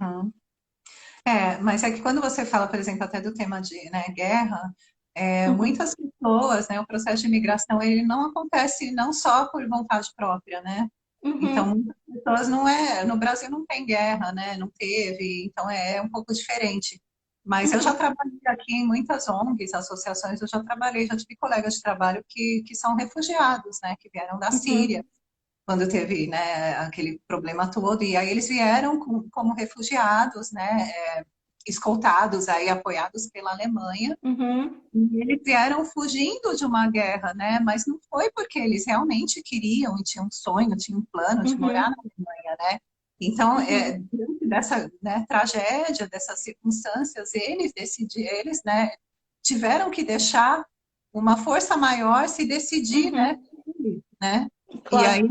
Uhum. Mas é que quando você fala, por exemplo, até do tema de, né, guerra, Uhum, muitas pessoas, né, o processo de imigração, ele não acontece não só por vontade própria, né? Então, uhum, muitas pessoas no Brasil não tem guerra, né? Não teve, então é um pouco diferente. Mas eu já uhum, trabalhei aqui em muitas ONGs, associações, eu já trabalhei, já tive colegas de trabalho que são refugiados, né? Que vieram da Síria, uhum, quando teve, né, aquele problema todo, e aí eles vieram como refugiados, né? Escoltados aí, apoiados pela Alemanha, uhum, e eles vieram fugindo de uma guerra, né? Mas não foi porque eles realmente queriam e tinham um sonho, tinham um plano de morar uhum, na Alemanha, né? Então, uhum, diante dessa, né, tragédia, dessas circunstâncias, eles, né, tiveram que deixar uma força maior se decidir, né? uhum, Né? E aí, claro.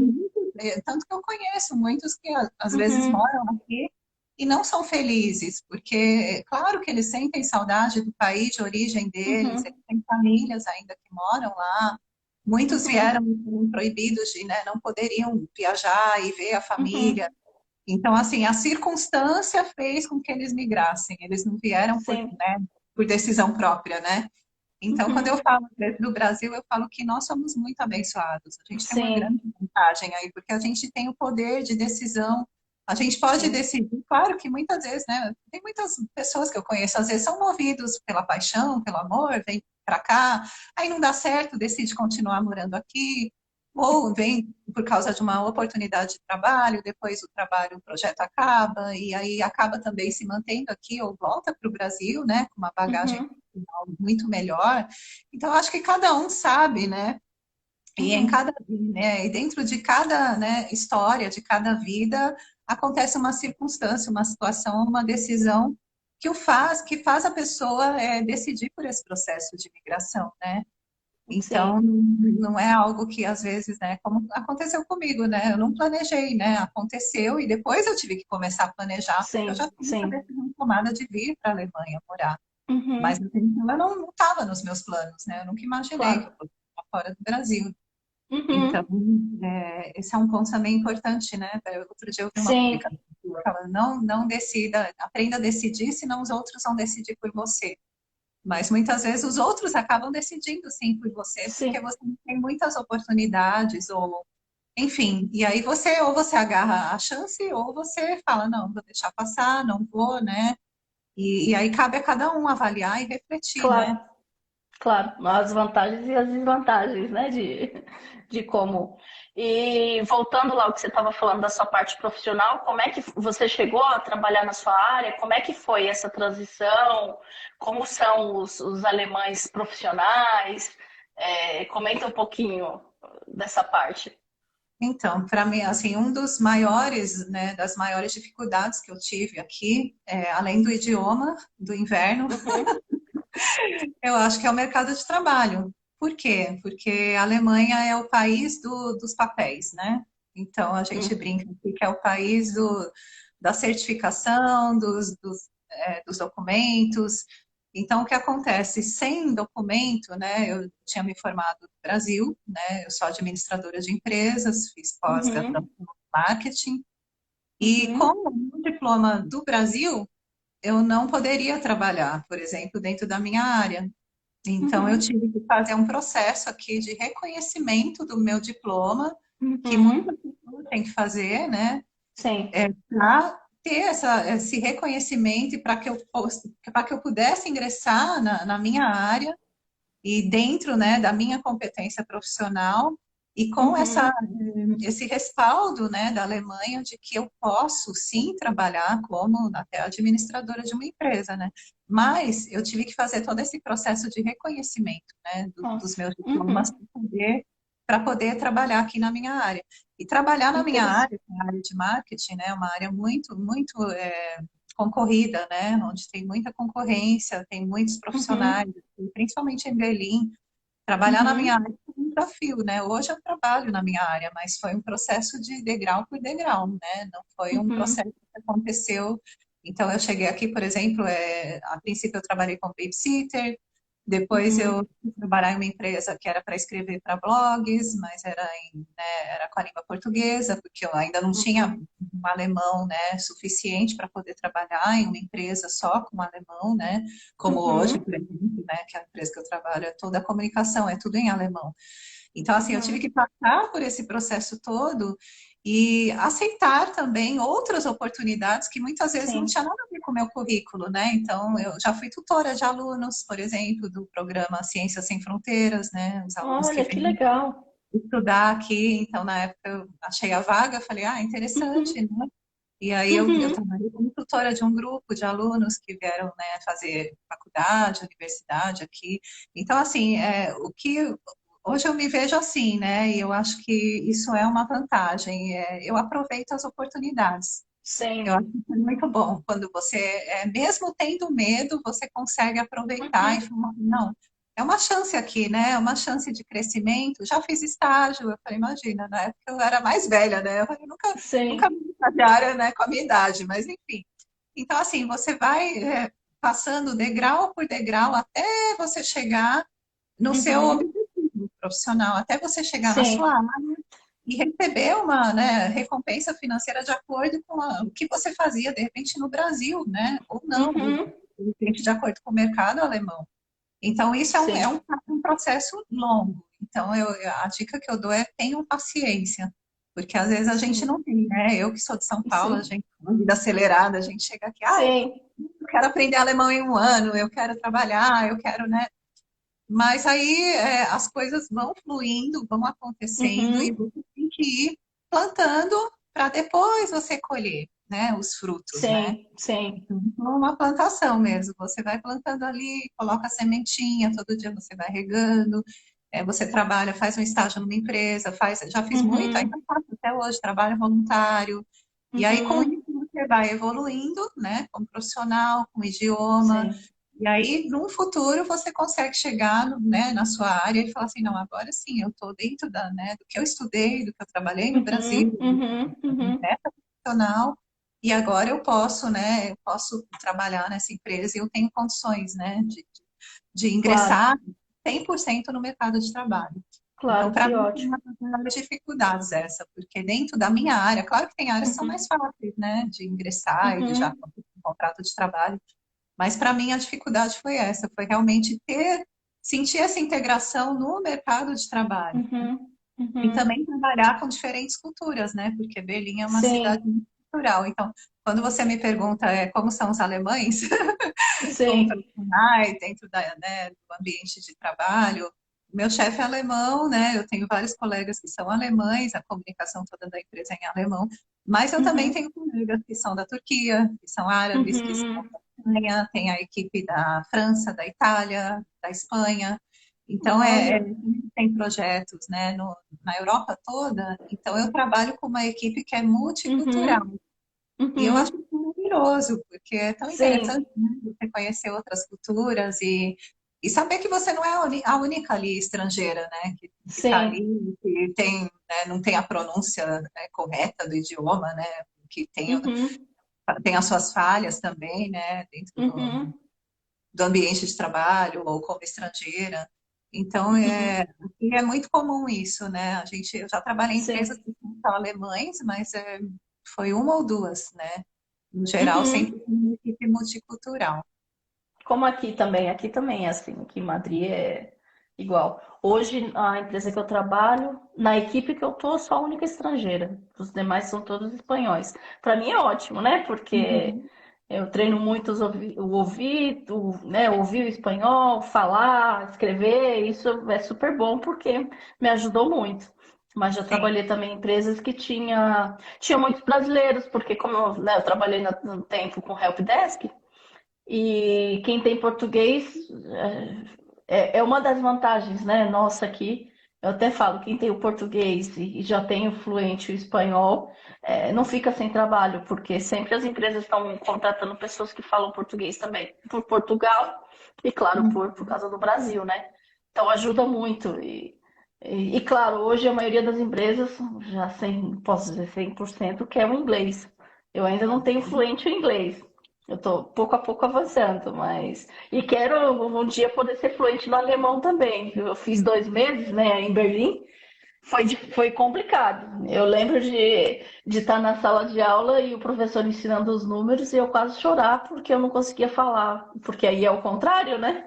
tanto que eu conheço muitos que às vezes Uhum, moram aqui e não são felizes, porque é claro que eles sentem saudade do país de origem deles, eles uhum, têm famílias ainda que moram lá. Muitos uhum, vieram proibidos de, né, não poderiam viajar e ver a família. uhum, Então, assim, a circunstância fez com que eles migrassem. Eles não vieram por, sim, né, por decisão própria, né? Então, quando eu uhum, falo do Brasil, eu falo que nós somos muito abençoados. A gente tem uma grande sim, vantagem aí, porque a gente tem o poder de decisão. A gente pode sim, decidir, claro que muitas vezes, né? Tem muitas pessoas que eu conheço, às vezes são movidos pela paixão, pelo amor, vem para cá, aí não dá certo, decide continuar morando aqui, ou vem por causa de uma oportunidade de trabalho, depois o projeto acaba, e aí acaba também se mantendo aqui ou volta para o Brasil, né? Com uma bagagem uhum, muito melhor. Então, acho que cada um sabe, né? E em uhum, cada, né, e dentro de cada, né, história, de cada vida, acontece uma circunstância, uma situação, uma decisão que faz a pessoa decidir por esse processo de migração, né? Então, sim, não é algo que às vezes, né, como aconteceu comigo, né? Eu não planejei, né? Aconteceu e depois eu tive que começar a planejar, porque eu sim, já tinha essa sim, decisão tomada de vir para a Alemanha morar. Mas uhum, até então eu não estava nos meus planos, né? Eu nunca imaginei que eu claro, fosse pra fora do Brasil. Então, uhum, esse é um ponto também importante, né? Outro dia eu vi uma sim, publicação falando, não decida, aprenda a decidir, senão os outros vão decidir por você. Mas muitas vezes os outros acabam decidindo sim por você, porque sim, você não tem muitas oportunidades, ou enfim, e aí ou você agarra a chance, ou você fala, não, vou deixar passar, não vou, né? E aí cabe a cada um avaliar e refletir, né? claro. Claro, as vantagens e as desvantagens, né, de como. E voltando lá ao que você estava falando da sua parte profissional, como é que você chegou a trabalhar na sua área? Como é que foi essa transição? Como são os alemães profissionais? Comenta um pouquinho dessa parte. Então, para mim, assim, um dos maiores, né, das maiores dificuldades que eu tive aqui, além do idioma, do inverno, Uhum, eu acho que é o mercado de trabalho. Por quê? Porque a Alemanha é o país dos papéis, né? Então, a gente uhum, brinca aqui que é o país da certificação, dos documentos. Então, o que acontece? Sem documento, né? Eu tinha me formado no Brasil, né? Eu sou administradora de empresas, fiz pós-graduação uhum, em marketing. E uhum, com o diploma do Brasil, eu não poderia trabalhar, por exemplo, dentro da minha área. Então, eu uhum, tive que fazer um processo aqui de reconhecimento do meu diploma, que muitas uhum. pessoas têm que fazer, né? Sim. ter esse reconhecimento e para que eu pudesse ingressar na minha área e dentro, né, da minha competência profissional e com Uhum. esse respaldo, né, da Alemanha de que eu posso sim trabalhar como até administradora de uma empresa, né? Mas eu tive que fazer todo esse processo de reconhecimento, né, dos Nossa. meus diplomas Uhum. para poder trabalhar aqui na minha área. E trabalhar na minha Interessante. área, que é a área de marketing, né, é uma área muito concorrida, né, onde tem muita concorrência, tem muitos Uhum. profissionais, principalmente em Berlim. Trabalhar na minha Uhum. área foi um desafio, né? Hoje eu trabalho na minha área, mas foi um processo de degrau por degrau, né? Não foi um Uhum. processo que aconteceu. Então, eu cheguei aqui, por exemplo, a princípio eu trabalhei como babysitter, depois eu Uhum. fui trabalhar em uma empresa que era para escrever para blogs, mas era com a língua portuguesa, porque eu ainda não tinha Uhum. um alemão, né, suficiente para poder trabalhar em uma empresa só com alemão, né? Como hoje, Uhum. por exemplo, né, que é a empresa que eu trabalho, toda a comunicação é tudo em alemão. Então, assim, eu tive Uhum. que passar por esse processo todo e aceitar também outras oportunidades que muitas vezes não Sim. tinha nada a ver com o meu currículo, né? Então, eu já fui tutora de alunos, por exemplo, do programa Ciências Sem Fronteiras, né? Os alunos que Olha, que vêm legal. estudar aqui. Então, na época, eu achei a vaga, falei, interessante, Uhum. né? E aí eu Uhum. trabalhei como tutora de um grupo de alunos que vieram, né, fazer faculdade, universidade aqui. Então, assim, o que hoje eu me vejo assim, né? E eu acho que isso é uma vantagem. Eu aproveito as oportunidades. Eu Sim. acho que é muito bom quando você, mesmo tendo medo, você consegue aproveitar e Uhum. falar, não, é uma chance aqui, né? É uma chance de crescimento. Já fiz estágio, eu falei, imagina, na época eu era mais velha, né? Eu falei, nunca Sim. vi estagiária, né, com a minha idade, mas enfim. Então, assim, você vai passando degrau por degrau até você chegar no seu Uhum. objetivo profissional, até você chegar na sua Sim. área e receber uma, né, recompensa financeira de acordo com o que você fazia, de repente, no Brasil, né? Ou não, Uhum. de repente, de acordo com o mercado alemão. Então, isso Sim. um processo longo. Então, a dica que eu dou é tenham paciência, porque às vezes a gente Sim. não tem, né? Eu que sou de São Paulo, a Sim. gente, uma vida acelerada, a gente chega aqui, Sim. eu quero aprender alemão em um ano, eu quero trabalhar, eu quero, né? Mas aí as coisas vão fluindo, vão acontecendo e Uhum. você tem que ir plantando para depois você colher, né, os frutos, né? Sim. Sim. Então, uma plantação mesmo. Você vai plantando ali, coloca a sementinha, todo dia você vai regando, você trabalha, faz um estágio numa empresa, já fiz muito, ainda Uhum. faço até hoje, trabalho voluntário. E aí, com Uhum. isso, você vai evoluindo, né, como profissional, com idioma, Sim. e aí, no futuro, você consegue chegar, né, na sua área e falar assim, não, agora sim, eu estou dentro né, do que eu estudei, do que eu trabalhei no Brasil, Uhum. Uhum. Uhum. meta profissional, e agora eu posso, né, eu posso trabalhar nessa empresa e eu tenho condições, né, de Claro. ingressar 100% no mercado de trabalho. Então, Claro, para que mim, foi ótimo. uma das maiores dificuldades essa, porque dentro da minha área, claro que tem áreas que são mais Uhum. fáceis, né, de ingressar e de já Uhum. conseguir um contrato de trabalho, mas para mim a dificuldade foi essa, foi realmente sentir essa integração no mercado de trabalho. Uhum. E Uhum. também trabalhar com diferentes culturas, né? Porque Berlim é uma cidade Sim. muito cultural. Então, quando você me pergunta como são os alemães, como Sim. profissionais dentro né, do ambiente de trabalho, meu chefe é alemão, né? Eu tenho vários colegas que são alemães, a comunicação toda da empresa é em alemão, mas eu também Uhum. tenho colegas que são da Turquia, que são árabes, que são Uhum. da Espanha, tem a equipe da França, da Itália, da Espanha. Então, Olha. tem projetos, né, na Europa toda. Então, eu trabalho com uma equipe que é multicultural. Uhum. E eu acho Uhum. isso maravilhoso, porque é tão interessante, Sim. né, você conhecer outras culturas e saber que você não é a única ali estrangeira, né, que está Sim. ali, que tem, né, não tem a pronúncia, né, correta do idioma, né, que Uhum. tem as suas falhas também, né, dentro Uhum. do ambiente de trabalho ou como estrangeira. Então, Uhum. aqui é muito comum isso, né? Eu já trabalhei em empresas Sim. que não são alemães, mas foi uma ou duas, né? No geral, sempre Uhum. uma equipe multicultural. Como aqui também é assim, aqui em Madrid igual. Hoje, a empresa que eu trabalho, na equipe que eu tô, sou a única estrangeira. Os demais são todos espanhóis. Para mim é ótimo, né? Porque Uhum. eu treino muito o ouvido, né? Ouvir o espanhol, falar, escrever. Isso é super bom porque me ajudou muito. Mas já Sim. trabalhei também em empresas que tinha muitos brasileiros, porque como eu, né, eu trabalhei no tempo com helpdesk, e quem tem português é uma das vantagens, né? Nossa, aqui. Eu até falo, quem tem o português e já tem o fluente o espanhol, não fica sem trabalho, porque sempre as empresas estão contratando pessoas que falam português também. Por Portugal e, claro, por Uhum. causa do Brasil, né? Então ajuda muito. Claro, hoje a maioria das empresas, já posso dizer 100%, quer o inglês. Eu ainda não tenho fluente o inglês. Eu estou pouco a pouco avançando, mas. E quero um dia poder ser fluente no alemão também. Eu fiz 2 meses, né, em Berlim. Foi complicado. Eu lembro de estar na sala de aula e o professor ensinando os números e eu quase chorar porque eu não conseguia falar. Porque aí é o contrário, né?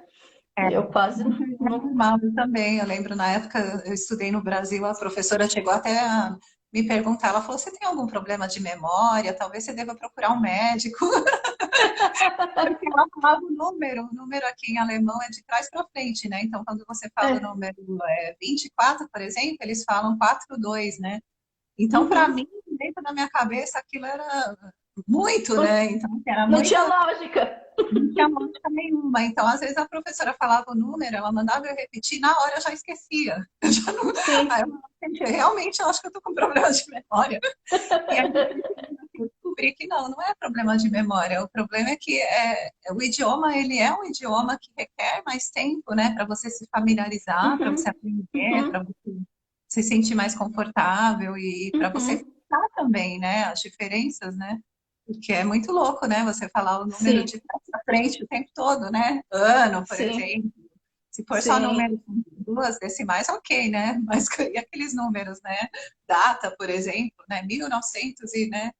É, Eu quase é não. normal, eu também. Eu lembro na época, eu estudei no Brasil, a professora chegou até a me perguntar, ela falou, você tem algum problema de memória? Talvez você deva procurar um médico. Porque ela falava o número aqui em alemão é de trás para frente, né? Então, quando você fala o É. número 24, por exemplo, eles falam 42, né? Então, para Uhum. mim, dentro da minha cabeça, aquilo era muito, né? Então, assim, era Não muito, tinha lógica. não tinha lógica nenhuma. Então, às vezes, a professora falava o número, ela mandava eu repetir, na hora eu já esquecia. Eu já não... Aí eu Sim. falava, gente, realmente eu acho que eu tô com problema de memória. E aí eu descobri que não, não é problema de memória. O problema é que o idioma, ele é um idioma que requer mais tempo, né, para você se familiarizar, para você Uhum. aprender, para Uhum. você se sentir mais confortável e para você Uhum. fixar também, né, as diferenças, né? Porque é muito louco, né, você falar o número Sim. de trás para frente o tempo todo, né? Ano, por Sim. exemplo. Se for só Sim. número com 2 decimais, ok, né? Mas e aqueles números, né? Data, por exemplo, né? 1900 e, né?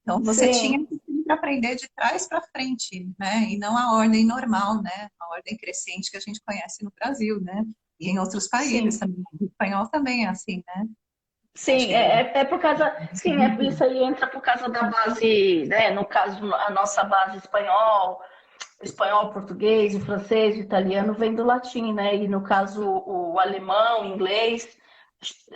Então você tinha Sim. que sempre aprender de trás para frente, né? E não a ordem normal, né? A ordem crescente que a gente conhece no Brasil, né? E em outros países Sim. também. O espanhol também é assim, né? Acho Sim, que é. é por causa. Sim, isso aí entra por causa da base, né? No caso, a nossa base espanhol, português, o francês, o italiano vem do latim, né? E no caso, o alemão, o inglês,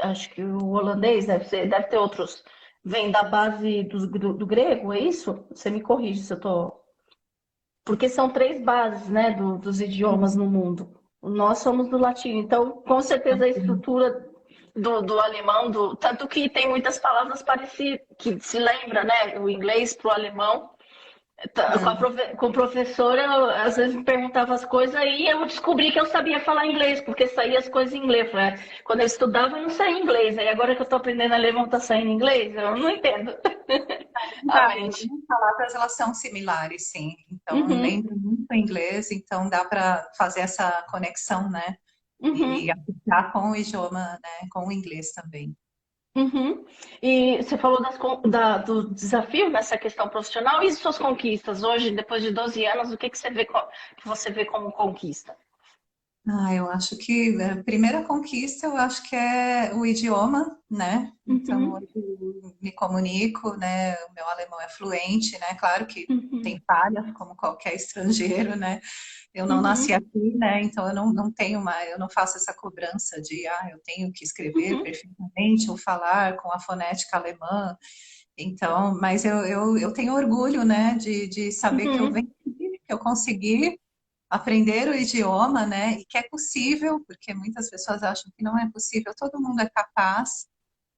acho que o holandês deve ter outros. Vem da base do grego, é isso? Você me corrige se eu tô. Porque são 3 bases, né, dos idiomas no mundo. Nós somos do latim, então com certeza a estrutura do alemão, tanto que tem muitas palavras parecidas, que se lembra, né, o inglês para o alemão. Hum. Com o professor, eu, às vezes me perguntava as coisas e eu descobri que eu sabia falar inglês, porque saía as coisas em inglês. Quando eu estudava, eu não saía inglês. Aí agora que eu estou aprendendo alemão, tá saindo inglês? Eu não entendo a Verdade, mente. algumas palavras elas são similares, sim. Então, Uhum, lembro muito o inglês, então dá para fazer essa conexão, né? E uhum. aplicar com o idioma, né? Com o inglês também. Uhum. E você falou do desafio nessa questão profissional e suas conquistas. Hoje, depois de 12 anos, o que você vê, que você vê como conquista? Ah, eu acho que a primeira conquista, eu acho que é o idioma, né? Então, Uhum, hoje eu me comunico, né? O meu alemão é fluente, né? Claro que uhum, tem falhas, como qualquer estrangeiro, né? Eu não nasci uhum, aqui, né? Então, eu não tenho eu não faço essa cobrança de, eu tenho que escrever uhum, perfeitamente ou falar com a fonética alemã. Então, mas eu tenho orgulho, né? De saber que eu uhum. venci, que eu consegui aprender o idioma, né? E que é possível, porque muitas pessoas acham que não é possível, todo mundo é capaz.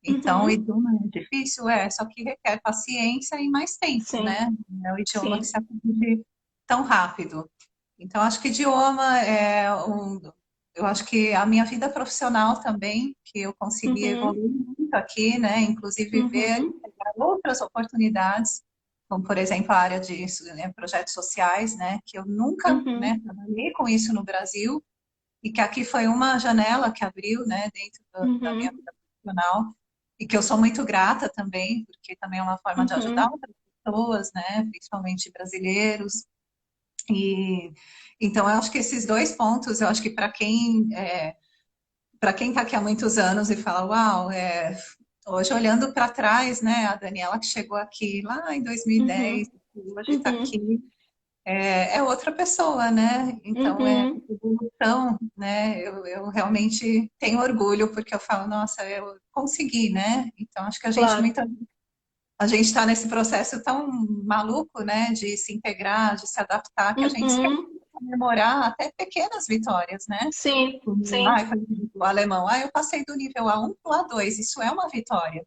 Então, o Uhum. idioma é difícil, só que requer paciência e mais tempo, Sim, né? Não é o idioma que se sim. aprende tão rápido. Então, acho que idioma eu acho que a minha vida profissional também, que eu consegui Uhum, evoluir muito aqui, né? Inclusive ver e uhum, pegar outras oportunidades, como por exemplo a área de projetos sociais, né? Que eu nunca, né, uhum, trabalhei com isso no Brasil e que aqui foi uma janela que abriu, né, dentro da minha uhum, vida profissional e que eu sou muito grata também, porque também é uma forma de ajudar uhum, outras pessoas, né? Principalmente brasileiros e então eu acho que esses dois pontos, eu acho que para quem para quem está aqui há muitos anos e fala, uau, hoje olhando para trás, né, a Daniela que chegou aqui lá em 2010, Uhum, hoje está uhum, aqui, é outra pessoa, né? Então é uhum, evolução, né? Eu realmente tenho orgulho porque eu falo, nossa, eu consegui, né? Então acho que claro. a gente está nesse processo tão maluco, né, de se integrar, de se adaptar, que a gente esquece Uhum, de comemorar até pequenas vitórias, né? sim, Como, sim, por exemplo, o alemão, eu passei do nível A1 para o A2, isso é uma vitória,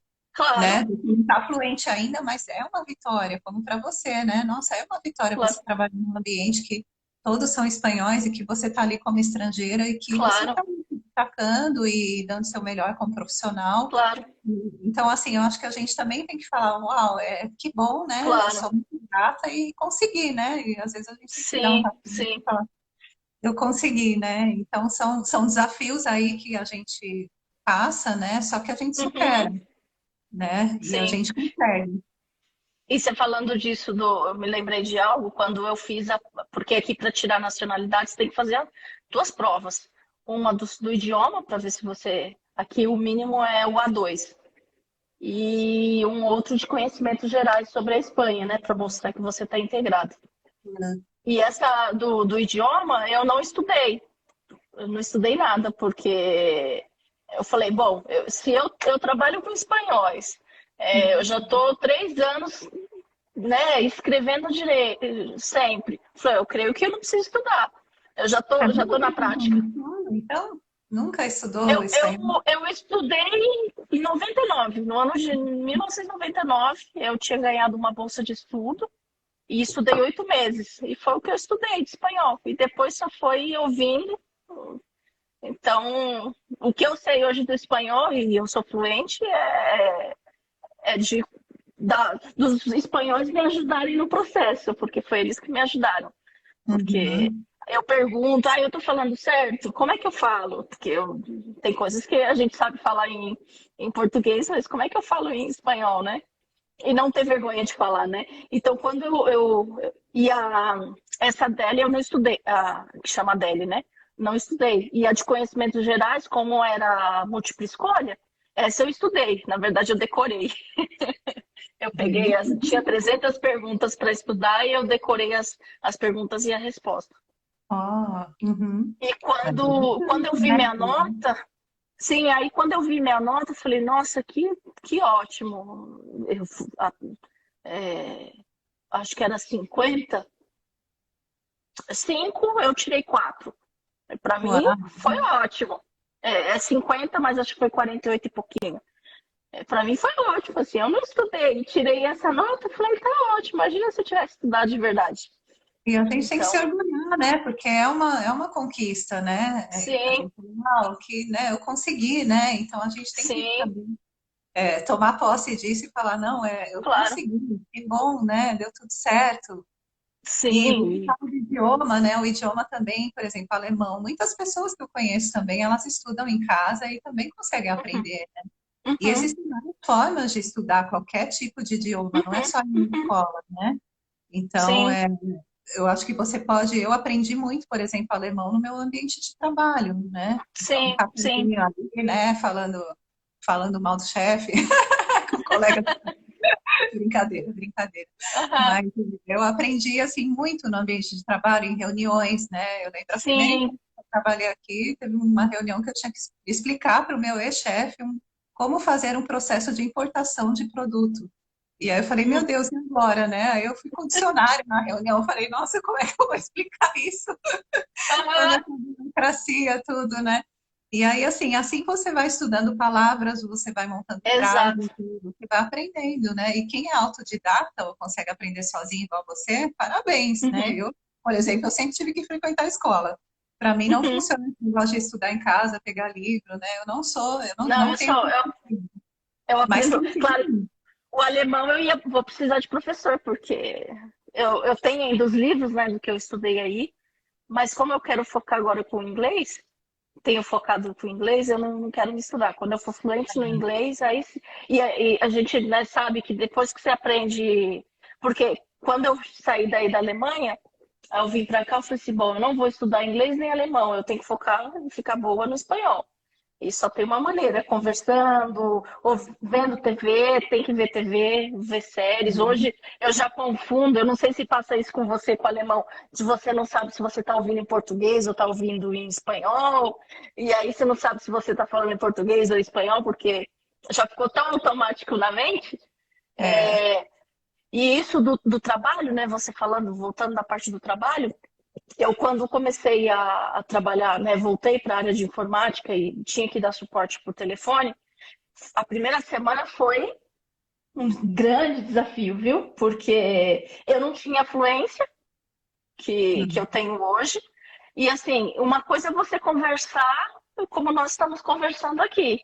né? claro, Não está fluente ainda, mas é uma vitória, como para você, né? Nossa, é uma vitória você claro, trabalhar num ambiente que todos são espanhóis e que você está ali como estrangeira e que você está claro, se destacando e dando seu melhor como profissional. claro, Então, assim, eu acho que a gente também tem que falar, uau, que bom, né? Eu claro. sou muito grata e consegui, né? E às vezes a gente tem que dar um Sim, tapinha e sim. falar, eu consegui, né? Então, são desafios aí que a gente passa, né? Só que a gente supera, Uhum, né? E a sim. gente consegue. E você falando disso, eu me lembrei de algo quando eu fiz porque aqui para tirar nacionalidade você tem que fazer duas provas. Uma do idioma, para ver se você. Aqui o mínimo é o A2. E um outro de conhecimentos gerais sobre a Espanha, né? Para mostrar que você está integrado. E essa do idioma eu não estudei. Eu não estudei nada, porque eu falei, bom, se eu trabalho com espanhóis, eu já estou 3 anos, né, escrevendo direito sempre. Falei, eu creio que eu não preciso estudar. Eu Você já tô nunca na estudou prática. na escola, então? Nunca estudou Eu, espanhol? eu, eu estudei em 99, no ano de 1999, eu tinha ganhado uma bolsa de estudo e estudei 8 meses. E foi o que eu estudei de espanhol. E depois só foi ouvindo. Então, o que eu sei hoje do espanhol, e eu sou fluente, é dos espanhóis me ajudarem no processo, porque foi eles que me ajudaram. Porque Uhum. eu pergunto, eu tô falando certo? Como é que eu falo? Porque tem coisas que a gente sabe falar em português, mas como é que eu falo em espanhol, né? E não ter vergonha de falar, né? Então, quando e essa Adele eu não estudei, que chama Adele, né? Não estudei. E a de conhecimentos gerais, como era múltipla escolha, essa eu estudei. Na verdade, eu decorei. Eu peguei, tinha 300 perguntas para estudar e eu decorei as perguntas e a resposta. Uhum. E É quando eu importante, vi né? minha nota, sim, aí quando eu vi minha nota, eu falei, nossa, que ótimo. É, acho que era 50. 5, eu tirei 4. Para mim, Uau. foi ótimo. É 50, mas acho que foi 48 e pouquinho. Para mim foi ótimo, assim, eu não estudei, tirei essa nota, falei, tá ótimo, imagina se eu tivesse estudado de verdade. E a gente tem que se Então, orgulhar, né? Porque é uma conquista, né? A sim, gente fala, que, né, eu consegui, né? Então a gente tem que sim, também tomar posse disso e falar, não, eu claro, consegui, que bom, né? Deu tudo certo. E você sim, fala de idioma, né? O idioma também, por exemplo, alemão. Muitas pessoas que eu conheço também, elas estudam em casa e também conseguem uhum, aprender. E uhum, existem várias formas de estudar qualquer tipo de idioma, não é uhum, só em uhum, escola, né? Então, sim, eu acho que você pode. Eu aprendi muito, por exemplo, alemão no meu ambiente de trabalho, né? Então, um sim, sim, cafezinho ali, né? Falando mal do chefe, com o colega. Brincadeira, brincadeira. aham, Mas eu aprendi assim muito no ambiente de trabalho, em reuniões, né? Eu lembro a primeira empresa sim, que eu trabalhei aqui, teve uma reunião que eu tinha que explicar para o meu ex-chefe como fazer um processo de importação de produto. E aí eu falei, meu uhum, Deus, e agora, né? Aí eu fui com o dicionário na reunião, eu falei, nossa, como é que eu vou explicar isso? Toda aham, essa burocracia, tudo, né? E aí, assim você vai estudando palavras, você vai montando exato, frases, você vai aprendendo, né? E quem é autodidata ou consegue aprender sozinho igual você, parabéns, né? uhum, Eu, por exemplo, eu sempre tive que frequentar a escola. Para mim não uhum. funciona esse negócio de estudar em casa, pegar livro, né? Eu não sou, eu Não, não tenho. eu Mas aprendo, claro, consegui. o alemão vou precisar de professor, porque eu tenho ainda os livros, né, do que eu estudei aí, mas como eu quero focar agora com o inglês, tenho focado com o inglês, eu não quero misturar. Quando eu for fluente no inglês, e a gente, né, sabe que depois que você aprende, porque quando eu saí daí da Alemanha, eu vim para cá, eu falei assim, bom, eu não vou estudar inglês nem alemão, eu tenho que focar e ficar boa no espanhol. E só tem uma maneira, conversando, ou vendo TV, tem que ver TV, ver séries. Uhum. Hoje eu já confundo, eu não sei se passa isso com você, com o alemão, de você não sabe se você está ouvindo em português ou está ouvindo em espanhol, e aí você não sabe se você está falando em português ou em espanhol, porque já ficou tão automático na mente. É, É, e isso do trabalho, né? Você falando, voltando da parte do trabalho, eu quando comecei a trabalhar, né, voltei para a área de informática e tinha que dar suporte por telefone, a primeira semana foi um grande desafio, viu? Porque eu não tinha a fluência que uhum. eu tenho hoje. E assim, uma coisa é você conversar como nós estamos conversando aqui.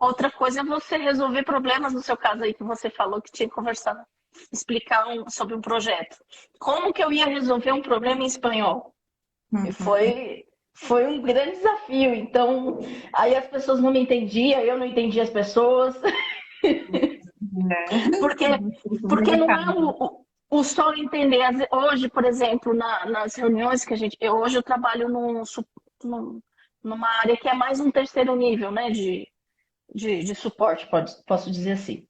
Outra coisa é você resolver problemas, no seu caso aí que você falou que tinha que conversar, explicar sobre um projeto. Como que eu ia resolver um problema em espanhol? E Uhum. foi um grande desafio. Então, aí as pessoas não me entendiam, eu não entendia as pessoas, É. porque, Muito porque não é complicado. o só entender. Hoje, por exemplo, nas reuniões que a gente. Hoje eu trabalho numa área que é mais um terceiro nível, né, de suporte, posso dizer assim.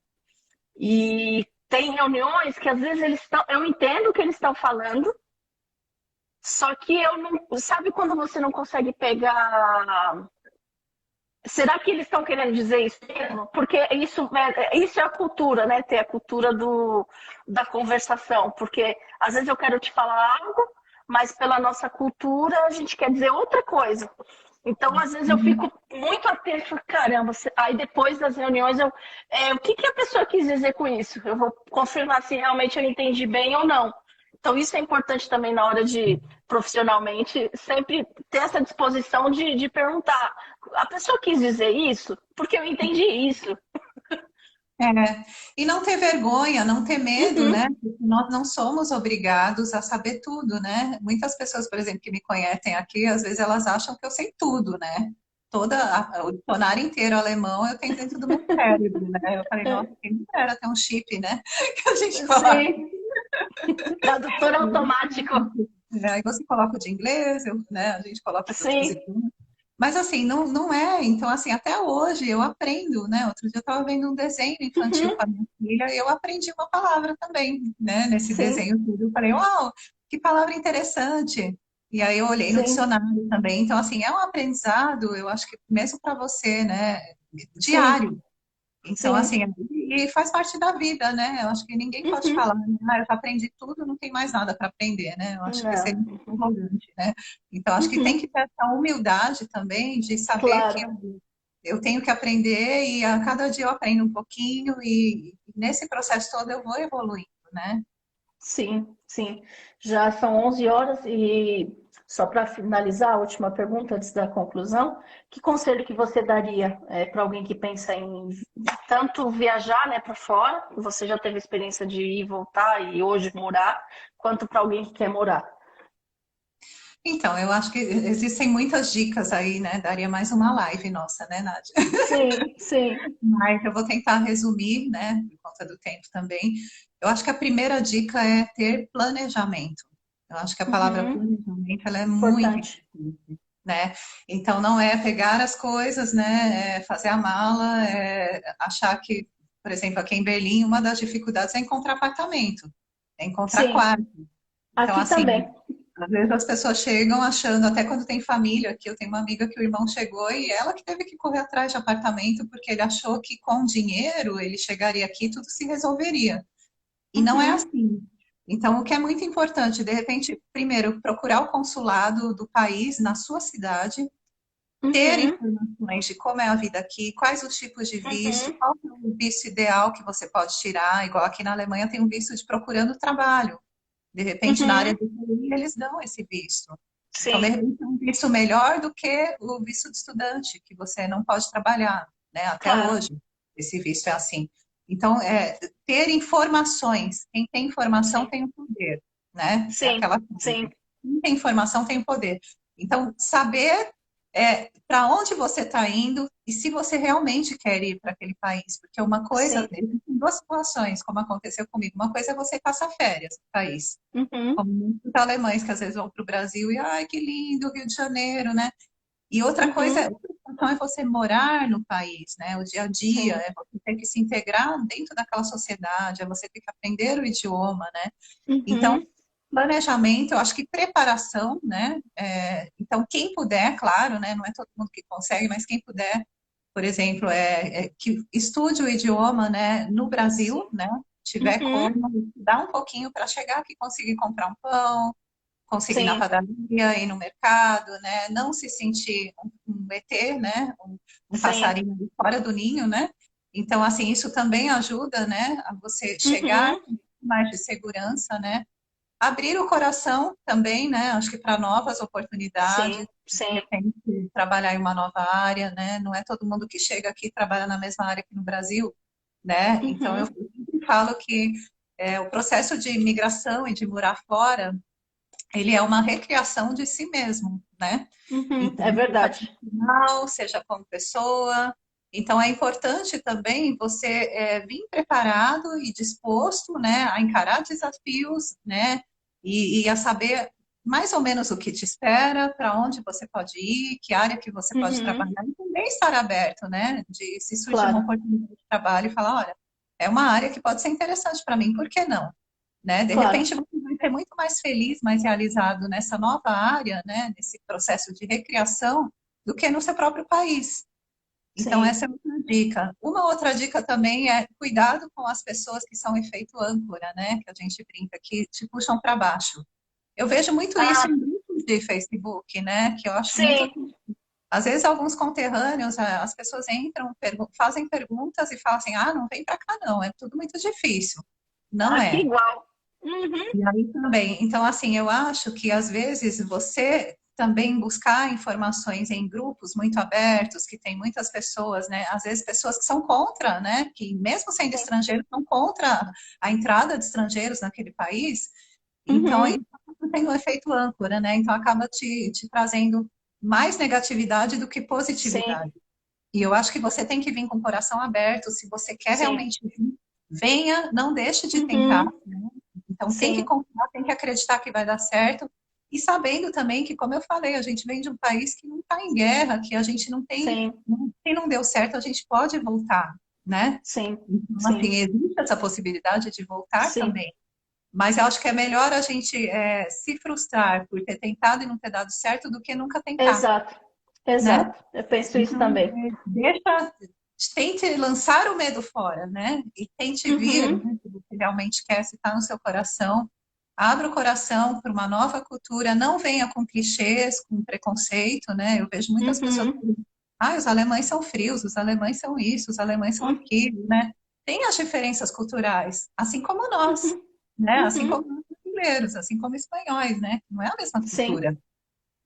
E tem reuniões que às vezes eu entendo o que eles estão falando, só que eu não. Sabe quando você não consegue pegar. Será que eles estão querendo dizer isso mesmo? Porque isso é a cultura, né? Ter a cultura da conversação. Porque às vezes eu quero te falar algo, mas pela nossa cultura a gente quer dizer outra coisa. Então, às vezes eu fico muito atento, caramba. Aí depois das reuniões, o que a pessoa quis dizer com isso? Eu vou confirmar se realmente eu entendi bem ou não. Então, isso é importante também na hora de, profissionalmente, sempre ter essa disposição de perguntar. A pessoa quis dizer isso porque eu entendi isso. É, e não ter vergonha, não ter medo, né? Uhum, Porque nós não somos obrigados a saber tudo, né? Muitas pessoas, por exemplo, que me conhecem aqui, às vezes elas acham que eu sei tudo, né? O dicionário inteiro alemão eu tenho dentro do meu cérebro, né? Eu falei, nossa, quem me dera ter um chip, né? Que a gente coloca. sim, tradutor automático. Aí você coloca o de inglês, né? A gente coloca de outros Sim. idiomas. Mas assim, não é. Então, assim, até hoje eu aprendo, né? Outro dia eu estava vendo um desenho infantil Uhum, com a minha filha e eu aprendi uma palavra também, né? Nesse sim, desenho tudo. Eu falei, uau, que palavra interessante. E aí eu olhei no sim, dicionário também. Então, assim, é um aprendizado, eu acho que mesmo para você, né? sim, Diário. Então, sim. assim, e faz parte da vida, né? Eu acho que ninguém pode Uhum. falar, eu já aprendi tudo, não tem mais nada para aprender, né? Eu acho que seria Não. muito arrogante, né? Então, acho que tem Uhum. que ter essa humildade também de saber que Claro. eu tenho que aprender e a cada dia eu aprendo um pouquinho e nesse processo todo eu vou evoluindo, né? Sim, sim. Já são 11 horas e só para finalizar a última pergunta antes da conclusão, que conselho que você daria para alguém que pensa em tanto viajar, né, para fora, você já teve experiência de ir e voltar e hoje morar, quanto para alguém que quer morar? Então, eu acho que existem muitas dicas aí, né? Daria mais uma live nossa, né, Nádia? Sim, sim. Mas eu vou tentar resumir, né, por conta do tempo também. Eu acho que a primeira dica é ter planejamento. Eu acho que a palavra Uhum. planejamento ela é muito Importante. importante, né? Então não é pegar as coisas, né, fazer a mala, achar que, por exemplo, aqui em Berlim, uma das dificuldades é encontrar apartamento, é encontrar Sim, quarto. Então, aqui assim, também. às vezes as pessoas chegam achando, até quando tem família, que eu tenho uma amiga que o irmão chegou e ela que teve que correr atrás de apartamento porque ele achou que com dinheiro ele chegaria aqui e tudo se resolveria. E não é Uhum. assim. Então, o que é muito importante, de repente, primeiro, procurar o consulado do país na sua cidade, ter Uhum. informações de como é a vida aqui, quais os tipos de visto, Uhum. qual é o visto ideal que você pode tirar, igual aqui na Alemanha tem um visto de procurando trabalho. De repente, na área Uhum. do TI, eles dão esse visto. Então, de Sim, repente, é um visto melhor do que o visto de estudante, que você não pode trabalhar, né? Até claro. hoje, esse visto é assim. Então, ter informações. Quem tem informação Sim, tem o poder, né? É sim, aquela coisa. sim. Quem tem informação tem o poder. Então, saber para onde você está indo e se você realmente quer ir para aquele país. Porque uma coisa, Sim. existem duas situações, como aconteceu comigo. Uma coisa é você passar férias no país Uhum. como muitos alemães que às vezes vão para o Brasil e, ai, que lindo, Rio de Janeiro, né? E outra coisa, Uhum. outra então é você morar no país, né? O dia a dia, sim. é você ter que se integrar dentro daquela sociedade, é você ter que aprender o idioma, né? Então, Uhum, planejamento, eu acho que preparação, né? Então, quem puder, claro, né? Não é todo mundo que consegue, mas quem puder, por exemplo, que estude o idioma, né? No Brasil, sim. né? Tiver Uhum, como, dar um pouquinho para chegar aqui, conseguir comprar um pão, conseguir ir na sim. padaria, ir no mercado, né? Não se sentir um ET, né? Um Sim. passarinho fora do ninho, né? Então, assim, isso também ajuda, né? A você chegar Uhum, com mais de segurança, né? Abrir o coração também, né? Acho que para novas oportunidades, sim, de sim. repente trabalhar em uma nova área, né? Não é todo mundo que chega aqui e trabalha na mesma área que no Brasil, né? Então eu Uhum, sempre falo que o processo de imigração e de morar fora, ele é uma recriação de si mesmo, né? uhum, Então, é seja verdade. profissional, seja como pessoa. Então, é importante também você vir preparado e disposto, né, a encarar desafios, né, e a saber mais ou menos o que te espera, para onde você pode ir, que área que você pode Uhum, trabalhar, e também estar aberto, né, de se surgir uma claro, oportunidade de trabalho e falar, olha, é uma área que pode ser interessante para mim, por que não? Né? De repente claro. você vai ser muito mais feliz, mais realizado nessa nova área, né? Nesse processo de recriação, do que no seu próprio país. Então, Sim. essa é outra dica. Uma outra dica também é cuidado com as pessoas que são efeito âncora, né? Que a gente brinca, que te puxam para baixo. Eu vejo muito isso Ah, em grupos de Facebook, né? Que eu acho muito. sim. Às vezes, alguns conterrâneos, as pessoas entram, fazem perguntas e falam assim: ah, não vem para cá, não, é tudo muito difícil. Não Aqui é. igual. Uhum, E aí também. Então, assim, eu acho que às vezes você também buscar informações em grupos muito abertos, que tem muitas pessoas, né? Às vezes pessoas que são contra, né? Que mesmo sendo sim. estrangeiros, são contra a entrada de estrangeiros naquele país. Então, Uhum, aí tem o efeito âncora, né? Então, acaba te trazendo mais negatividade do que sim, positividade. E eu acho que você tem que vir com o coração aberto. Se você quer sim. realmente vir, venha, não deixe de tentar. Uhum, Então, tem que sim, confiar, tem que acreditar que vai dar certo. E sabendo também que, como eu falei, a gente vem de um país que não está em guerra, que a gente não tem. sim, Se não deu certo, a gente pode voltar, né? sim, Então, assim, sim, existe essa possibilidade de voltar sim. também. Mas eu acho que é melhor a gente se frustrar por ter tentado e não ter dado certo do que nunca tentar, Exato, né? exato. Eu penso isso Então, também. tente lançar o medo fora, né? E tente vir, Uhum, né, se você realmente quer, se está no seu coração. Abra o coração para uma nova cultura, não venha com clichês, com preconceito, né? Eu vejo muitas pessoas uhum, dizendo, ah, os alemães são frios, os alemães são isso, os alemães são uhum, aquilo, né? Tem as diferenças culturais, assim como nós, uhum, né? Assim como uhum. os brasileiros, assim como espanhóis, né? Não é a mesma Sim, cultura.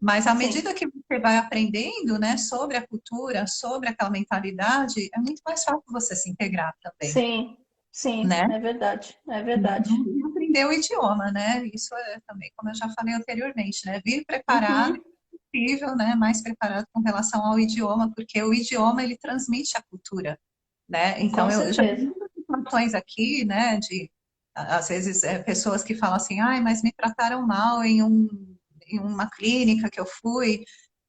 Mas à sim. medida que você vai aprendendo, né, sobre a cultura, sobre aquela mentalidade, é muito mais fácil você se integrar também, Sim, sim, né? é verdade, é verdade. Então, e aprender o idioma, né? Isso é também, como eu já falei anteriormente, né? Vir preparado, Uhum, se possível, né? Mais preparado com relação ao idioma, porque o idioma ele transmite a cultura, né? com Então eu já vi certeza. muitas situações aqui, né? De às vezes pessoas que falam assim, ai, mas me trataram mal em uma clínica que eu fui.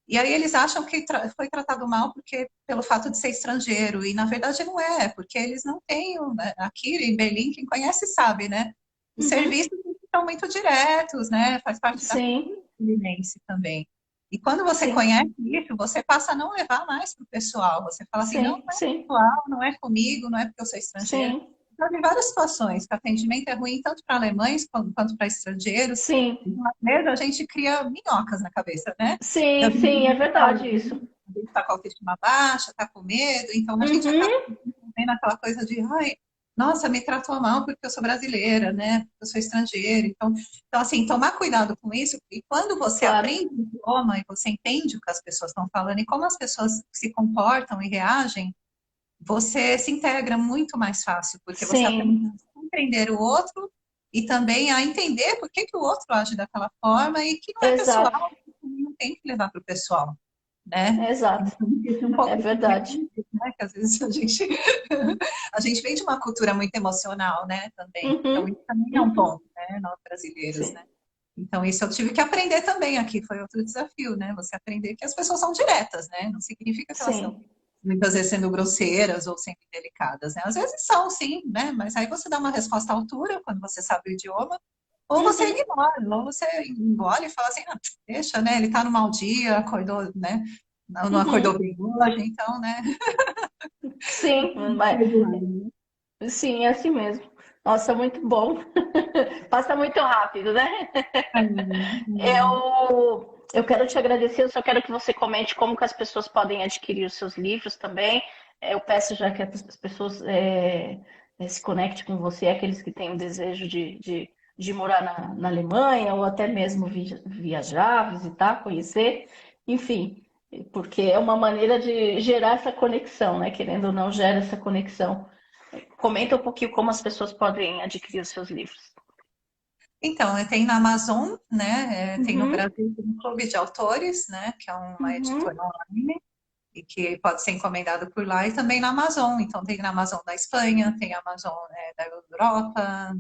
E aí eles acham que foi tratado mal porque pelo fato de ser estrangeiro, e na verdade não é, porque eles não têm, né, aqui em Berlim, quem conhece sabe, né? Os Uhum, serviços são muito diretos, né? Faz parte da sim, cultura berlinense também. E quando você sim, conhece isso, você passa a não levar mais para o pessoal. Você fala assim, não, sim, não é sim, pessoal, não é comigo, não é porque eu sou estrangeiro. sim, Já vi várias situações que o atendimento é ruim tanto para alemães quanto para estrangeiros. sim, Então, às vezes a gente cria minhocas na cabeça, né? sim, Da sim, é gente verdade isso. está com a autoestima baixa, está com medo, então a gente acaba Uhum, vendo aquela coisa de, ai, nossa, me tratou mal porque eu sou brasileira, né? Porque eu sou estrangeira. Então, assim, tomar cuidado com isso. E quando você claro. aprende o idioma e você entende o que as pessoas estão falando e como as pessoas se comportam e reagem, você se integra muito mais fácil, porque você aprende Sim, a compreender o outro e também a entender por que, que o outro age daquela forma e que não é pessoal, exato, não tem que levar para o pessoal, né? exato. Então, existe um É pouco de verdade. preconceito, né? Que às vezes a gente vem de uma cultura muito emocional, né? Também. Então, Uhum, isso também é um uhum, ponto, né? Nós brasileiros, sim. né? Então, isso eu tive que aprender também aqui, foi outro desafio, né? Você aprender que as pessoas são diretas, né? Não significa que elas estão Sim. muitas vezes sendo grosseiras ou sendo indelicadas, né? Às vezes são, sim, né? Mas aí você dá uma resposta à altura quando você sabe o idioma, ou você Uhum, ignora, ou você engole e fala assim, ah, deixa, né? Ele tá no mau dia, acordou, né? Não acordou uhum. bem hoje, então, né? Sim, mas, sim, é assim mesmo. Nossa, muito bom. Passa muito rápido, né? Eu quero te agradecer, eu só quero que você comente como que as pessoas podem adquirir os seus livros também. Eu peço já que as pessoas se conectem com você, aqueles que têm o desejo de morar na Alemanha ou até mesmo viajar, visitar, conhecer, enfim, porque é uma maneira de gerar essa conexão, né? Querendo ou não, gera essa conexão. Comenta um pouquinho como as pessoas podem adquirir os seus livros. Então, tem na Amazon, né? Tem no Uhum, Brasil tem um clube de autores, né? Que é uma editora uhum, online e que pode ser encomendado por lá e também na Amazon. Então, tem na Amazon da Espanha, tem a Amazon da Europa,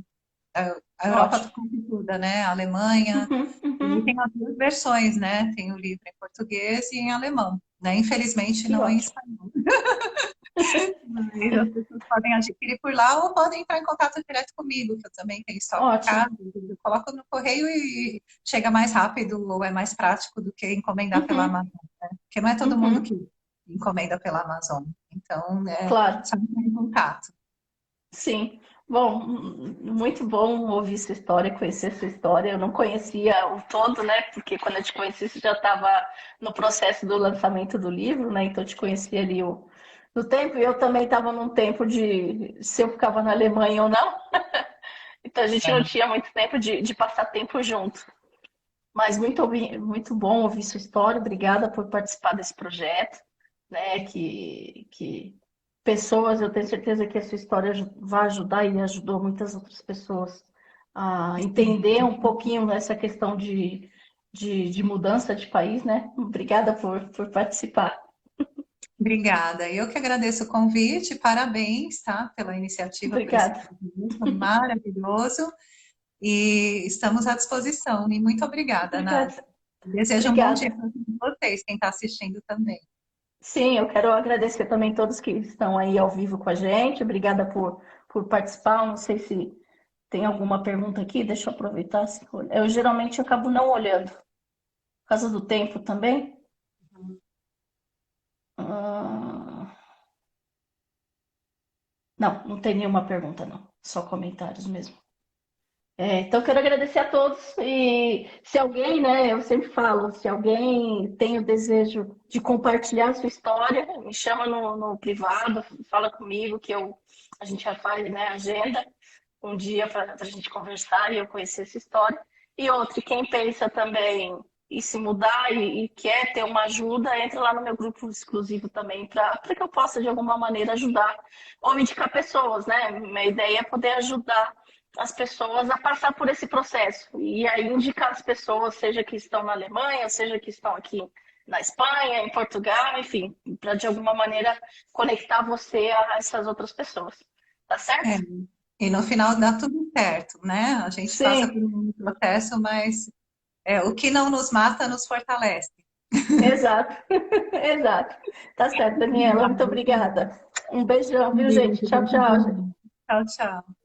a Europa ótimo. como toda, né? A Alemanha. Uhum, E tem uhum. as duas versões, né? Tem o livro em português e em alemão, né? Infelizmente Que não em ótimo. espanhol. Mas as pessoas podem adquirir por lá ou podem entrar em contato direto comigo, que eu também tenho estoque em Ótimo. casa. Eu coloco no correio e chega mais rápido ou é mais prático do que encomendar pela Uhum, Amazon, né? Porque não é todo mundo uhum. que encomenda pela Amazon. Então, Claro, só entrar em contato. sim. Bom, muito bom ouvir sua história, conhecer sua história. Eu não conhecia o todo, né? Porque quando eu te conheci, você já estava no processo do lançamento do livro, né? Então eu te conheci ali no tempo. E eu também estava num tempo de se eu ficava na Alemanha ou não. Então a gente não É. tinha muito tempo de passar tempo junto. Mas muito bom ouvir sua história. Obrigada por participar desse projeto, né? Que pessoas, eu tenho certeza que a sua história vai ajudar e ajudou muitas outras pessoas a entender um pouquinho essa questão de mudança de país, né? Obrigada por participar. Obrigada. Eu que agradeço o convite, parabéns, tá, pela iniciativa, por esse Obrigada. projeto maravilhoso. E estamos à disposição. E muito obrigada, Nádia. Obrigada. Desejo um bom dia Obrigada. para todos vocês, quem está assistindo também. Sim, eu quero agradecer também todos que estão aí ao vivo com a gente. Obrigada por participar. Não sei se tem alguma pergunta aqui, deixa eu aproveitar. Eu geralmente acabo não olhando, por causa do tempo também. Ah, não, não tem nenhuma pergunta, não. Só comentários mesmo. Então, eu quero agradecer a todos. E se alguém, né, eu sempre falo, se alguém tem o desejo de compartilhar a sua história, me chama no privado, fala comigo que a gente já faz, né, agenda um dia para a gente conversar e eu conhecer essa história. E outro, quem pensa também em se mudar e quer ter uma ajuda, entra lá no meu grupo exclusivo também para que eu possa de alguma maneira ajudar ou indicar pessoas, né? Minha ideia é poder ajudar as pessoas a passar por esse processo e aí indicar as pessoas, seja que estão na Alemanha, seja que estão aqui na Espanha, em Portugal, enfim, para de alguma maneira conectar você a essas outras pessoas. Tá É. certo? E no final dá tudo certo, né? A gente passa por Sim, um processo, mas o que não nos mata nos fortalece. exato. Exato. Tá certo, Daniela. Muito Obrigada. obrigada. Um beijão, Um viu, gente? beijo, Tchau, tchau, gente. tchau, tchau.